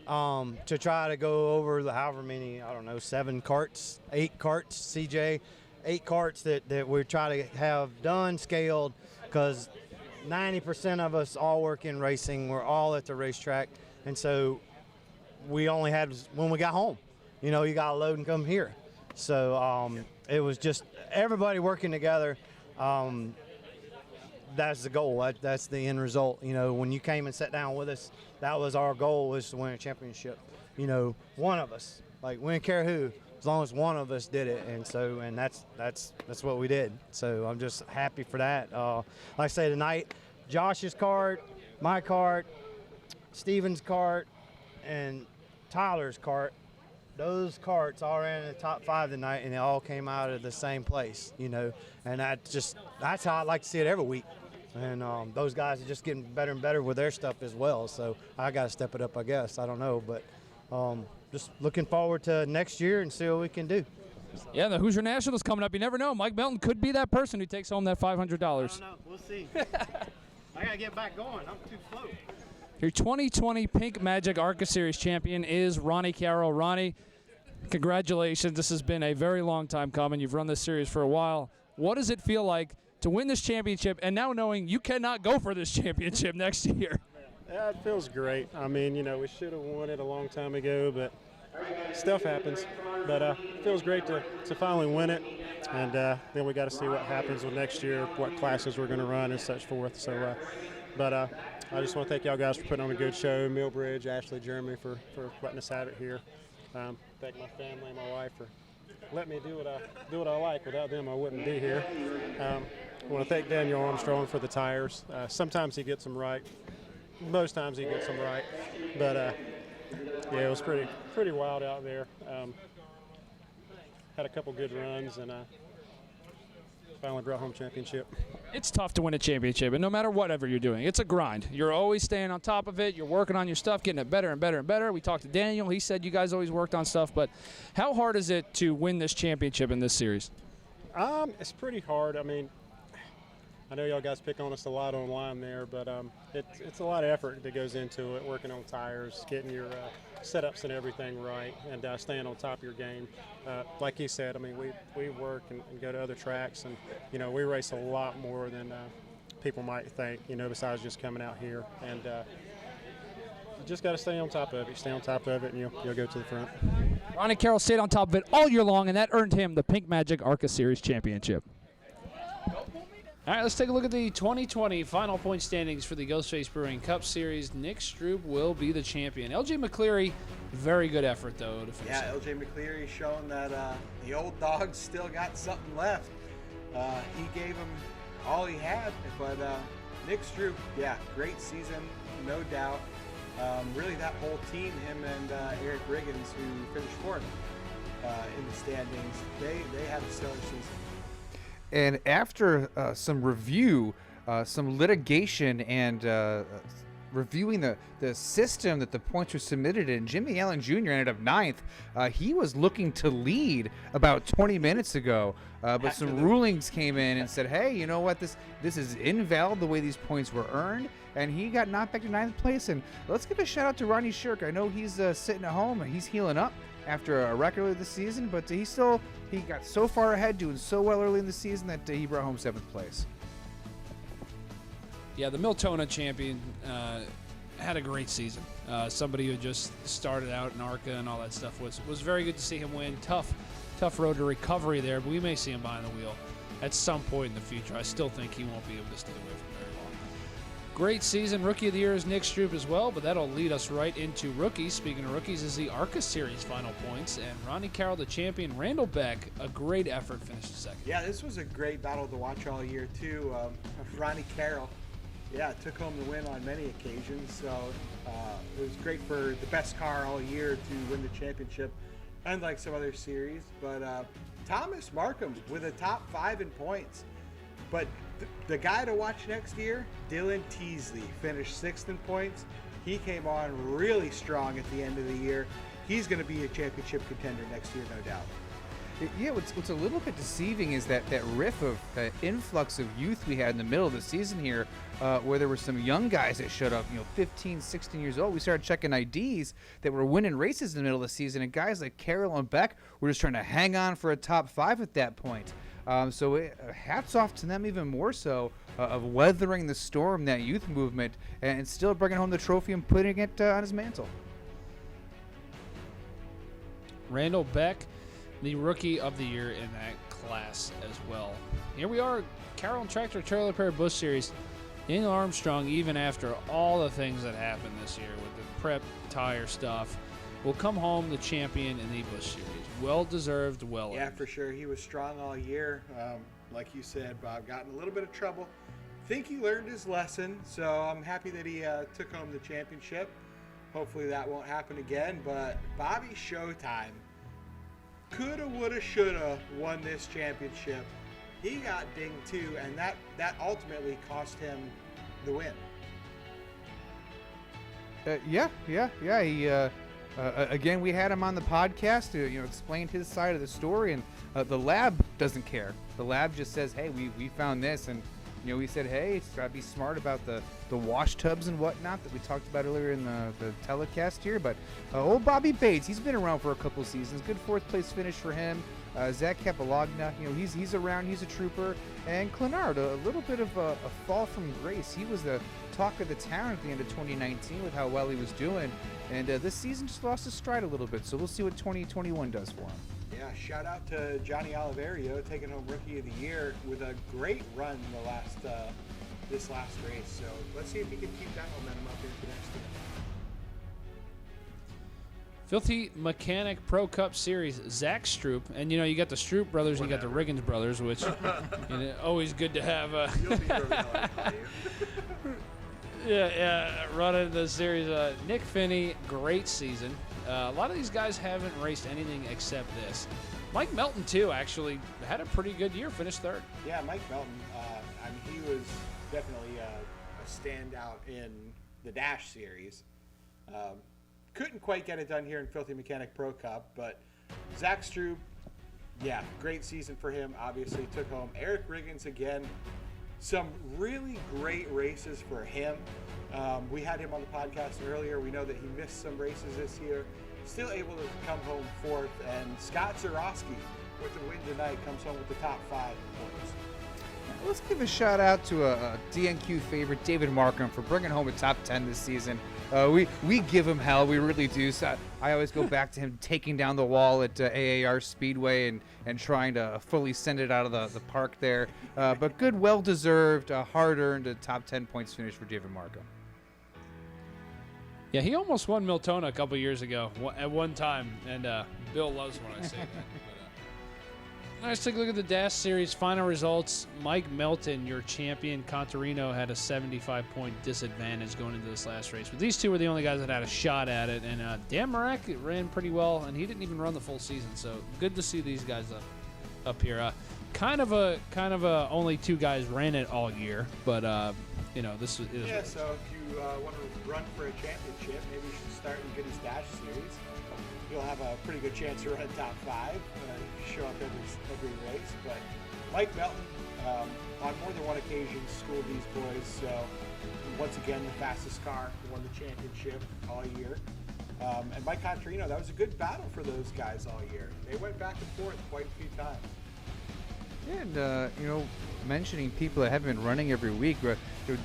to try to go over the however many, I don't know, 8 carts, CJ, 8 carts that we try to have done, scaled, because 90% of us all work in racing. We're all at the racetrack. And so we only had when we got home. You know, you got to load and come here. So it was just everybody working together. That's the goal. That's the end result. You know, when you came and sat down with us, that was our goal, was to win a championship. You know, one of us, like we didn't care who, as long as one of us did it. And that's what we did. So I'm just happy for that. Like I say tonight, Josh's cart, my cart, Steven's cart, and Tyler's cart. Those carts all ran in the top 5 tonight, and they all came out of the same place, you know. And that's how I like to see it every week. And those guys are just getting better and better with their stuff as well. So I got to step it up, I guess. I don't know, but just looking forward to next year and see what we can do. Yeah, the Hoosier Nationals coming up. You never know. Mike Melton could be that person who takes home that $500. I don't know. We'll see. I got to get back going. I'm too slow. Your 2020 Pink Magic Arca Series champion is Ronnie Carroll. Ronnie, congratulations. This has been a very long time coming. You've run this series for a while. What does it feel like to win this championship and now knowing you cannot go for this championship next year? Yeah, it feels great. I mean, you know, we should have won it a long time ago, but stuff happens. But it feels great to finally win it. And then we got to see what happens with next year, what classes we're going to run and such forth. So, I just want to thank y'all guys for putting on a good show. Millbridge, Ashley, Jeremy for letting us have it here. Thank my family and my wife for letting me do what I like. Without them, I wouldn't be here. I want to thank Daniel Armstrong for the tires. Sometimes he gets them right. Most times he gets them right. But yeah, it was pretty wild out there. Had a couple good runs and finally brought home championship. It's tough to win a championship, and no matter whatever you're doing, it's a grind. You're always staying on top of it. You're working on your stuff, getting it better and better and better. We talked to Daniel. He said you guys always worked on stuff, but how hard is it to win this championship in this series? It's pretty hard. I mean, I know y'all guys pick on us a lot online there, but it's a lot of effort that goes into it, working on tires, getting your setups and everything right, and staying on top of your game. Like he said, I mean, we work and go to other tracks, and, you know, we race a lot more than people might think, you know, besides just coming out here. And you just got to stay on top of it. Stay on top of it, and you'll go to the front. Ronnie Carroll stayed on top of it all year long, and that earned him the Pink Magic Arca Series championship. All right, let's take a look at the 2020 final point standings for the Ghostface Brewing Cup Series. Nick Stroop will be the champion. LJ McCleary, very good effort, though, to finish. Yeah, LJ McCleary showing that the old dog still got something left. He gave him all he had, but Nick Stroop, yeah, great season, no doubt. Really, that whole team, him and Eric Riggins, who finished fourth in the standings, they had a stellar season. And after some review, some litigation, and reviewing the system that the points were submitted in, Jimmy Allen Jr. ended up ninth. He was looking to lead about 20 minutes ago, but some rulings came in and said, hey, you know what, this is invalid the way these points were earned, and he got knocked back to ninth place. And let's give a shout out to Ronnie Shirk. I know he's sitting at home and he's healing up after a record of the season, but he got so far ahead, doing so well early in the season, that he brought home 7th place. Yeah, the Miltona champion had a great season. Somebody who just started out in Arca and all that stuff was very good to see him win. Tough road to recovery there, but we may see him behind the wheel at some point in the future. I still think he won't be able to stay away from very long. Great season. Rookie of the Year is Nick Stroop as well, but that'll lead us right into rookies. Speaking of rookies, is the Arca Series final points, and Ronnie Carroll, the champion. Randall Beck, a great effort, finished second. Yeah, this was a great battle to watch all year, too. Ronnie Carroll, yeah, took home the win on many occasions, so it was great for the best car all year to win the championship, unlike some other series. But Thomas Markham with a top 5 in points. But the guy to watch next year, Dylan Teasley, finished 6th in points. He came on really strong at the end of the year. He's going to be a championship contender next year, no doubt. Yeah, what's a little bit deceiving is that riff of influx of youth we had in the middle of the season here, where there were some young guys that showed up, 15, 16 years old. We started checking IDs that were winning races in the middle of the season, and guys like Carroll and Beck were just trying to hang on for a top 5 at that point. So hats off to them even more so of weathering the storm, that youth movement, and still bringing home the trophy and putting it on his mantle. Randall Beck, the Rookie of the Year in that class as well. Here we are, Carroll Tractor Trailer Repair Busch Series. Daniel Armstrong, even after all the things that happened this year with the prep tire stuff, will come home the champion in the Busch Series. Well-deserved, well-earned. Yeah, for sure. He was strong all year. Like you said, Bob, got in a little bit of trouble. Think he learned his lesson, so I'm happy that he took home the championship. Hopefully that won't happen again, but Bobby Showtime coulda, woulda, shoulda won this championship. he got dinged too, and that ultimately cost him the win. Yeah. He again, we had him on the podcast to explain his side of the story, and the lab doesn't care. The lab just says, "Hey, we found this," and we said, "Hey, it's got to be smart about the wash tubs and whatnot that we talked about earlier in the telecast here." But old Bobby Bates, he's been around for a couple seasons. Good 4th place finish for him. Zach Capolagna, he's around. He's a trooper. And Clenard, a little bit of a fall from grace. He was the talk of the town at the end of 2019 with how well he was doing. And this season just lost his stride a little bit. So we'll see what 2021 does for him. Yeah, shout out to Johnny Oliverio taking home Rookie of the Year with a great run in this last race. So let's see if he can keep that momentum up into next year. Filthy Mechanic Pro Cup Series, Zach Stroop, and you got the Stroop brothers, and you got the Riggins brothers, which always good to have. Running the series. Nick Finney, great season. A lot of these guys haven't raced anything except this. Mike Melton too, actually had a pretty good year, finished 3rd. Yeah, Mike Melton. He was definitely a standout in the Dash series. Couldn't quite get it done here in Filthy Mechanic Pro Cup, but Zach Stroop, yeah, great season for him. Obviously took home. Eric Riggins again. Some really great races for him. We had him on the podcast earlier. We know that he missed some races this year. Still able to come home 4th. And Scott Zarowski with the win tonight comes home with the top 5 points. Let's give a shout out to a DNQ favorite, David Markham, for bringing home a top 10 this season. We give him hell, we really do. So I always go back to him taking down the wall at AAR Speedway and trying to fully send it out of the park there. But good, well-deserved, hard-earned top 10 points finish for David Markham. Yeah, he almost won Miltona a couple years ago at one time, and Bill loves when I say that. Let's take a look at the Dash Series final results. Mike Melton, your champion. Contarino had a 75-point disadvantage going into this last race. But these two were the only guys that had a shot at it. And Dan Marek ran pretty well, and he didn't even run the full season. So good to see these guys up here. Kind of a only 2 guys ran it all year, but this is. Yeah. So if you want to run for a championship, maybe you should start in Goodies Dash Series. You'll have a pretty good chance to run top 5 if you show up every race. But Mike Melton, on more than one occasion, schooled these boys. So once again, the fastest car, won the championship all year. And Mike Contarino, that was a good battle for those guys all year. They went back and forth quite a few times. And, mentioning people that haven't been running every week,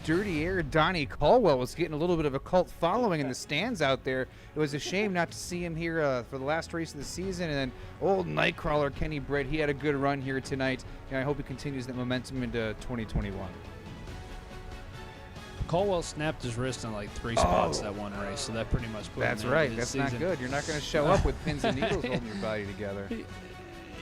Dirty Air Donnie Caldwell was getting a little bit of a cult following in the stands out there. It was a shame not to see him here for the last race of the season. And then old Nightcrawler Kenny Britt, he had a good run here tonight. And I hope he continues that momentum into 2021. Caldwell snapped his wrist in like 3 spots that one race, so that pretty much put That's him right. in That's season. not good. You're not going to show up with pins and needles holding your body together.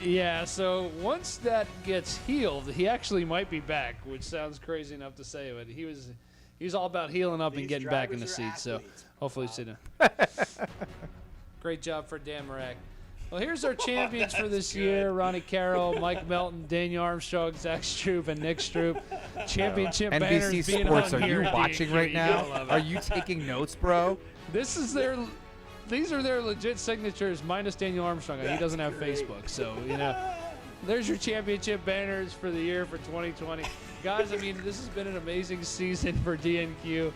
Yeah, so once that gets healed, he actually might be back, which sounds crazy enough to say, but he was all about healing up and getting back in the seat. So hopefully, great job for Dan Marek. Well, here's our champions for this year: Ronnie Carroll, Mike Melton, Daniel Armstrong, Zach Stroop, and Nick Stroop. Championship banners NBC being Sports, hung are here you at watching DNQ. right now? You'll love it. Are you taking notes, bro? These are their legit signatures, minus Daniel Armstrong. He doesn't have Facebook, so there's your championship banners for the year for 2020, guys. I mean, this has been an amazing season for DNQ.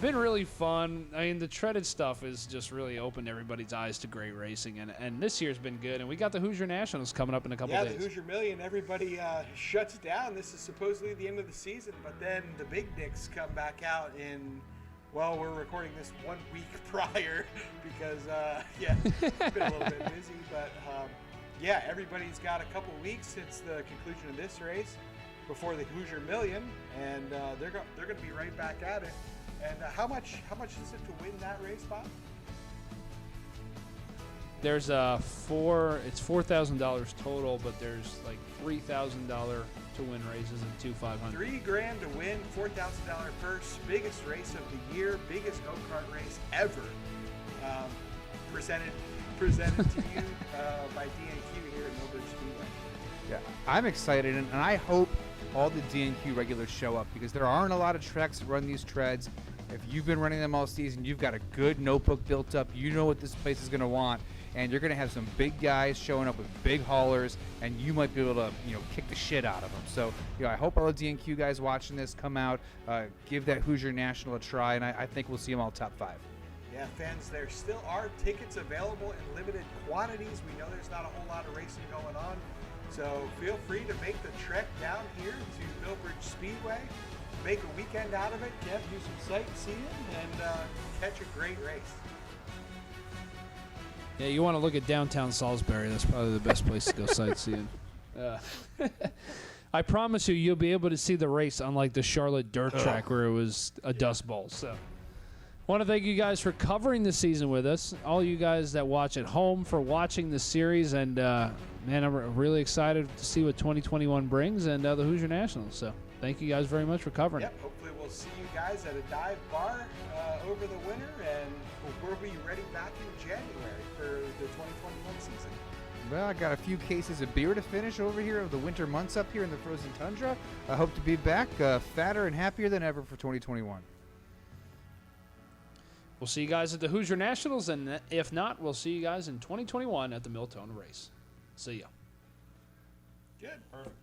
Been really fun. I mean, the treaded stuff has just really opened everybody's eyes to great racing, and this year's been good. And we got the Hoosier Nationals coming up in a couple days. Yeah, the Hoosier Million. Everybody shuts down. This is supposedly the end of the season, but then the big dicks come back out in. Well, we're recording this 1 week prior because, it's been a little bit busy. But, everybody's got a couple weeks since the conclusion of this race before the Hoosier Million, and they're going to be right back at it. And how much is it to win that race, Bob? There's it's $4,000 total, but there's like $3,000 to win races and $2,500. $3,000 to win, $4,000 purse, biggest race of the year, biggest go-kart race ever. Presented to you by DNQ here at Millbridge Speedway. Yeah, I'm excited, and I hope all the DNQ regulars show up because there aren't a lot of treks that run these treads. If you've been running them all season, you've got a good notebook built up. You know what this place is going to want, and you're going to have some big guys showing up with big haulers, and you might be able to, kick the shit out of them. So, I hope all the DNQ guys watching this come out, give that Hoosier National a try, and I think we'll see them all top 5. Yeah, fans, there still are tickets available in limited quantities. We know there's not a whole lot of racing going on. So feel free to make the trek down here to Millbridge Speedway, make a weekend out of it, do some sightseeing, and catch a great race. Yeah, you want to look at downtown Salisbury. That's probably the best place to go sightseeing. I promise you'll be able to see the race unlike the Charlotte dirt track where it was a dust bowl. So want to thank you guys for covering the season with us, all you guys that watch at home for watching the series, and man, I'm really excited to see what 2021 brings and the Hoosier Nationals. So thank you guys very much for covering it. Hopefully we'll see you guys at a dive bar over the winter, and we'll be ready back in January for the 2021 season. Well, I got a few cases of beer to finish over here of the winter months up here in the frozen tundra. I hope to be back fatter and happier than ever for 2021. We'll see you guys at the Hoosier Nationals, and if not, we'll see you guys in 2021 at the Miltona race. See ya. Good. Perfect.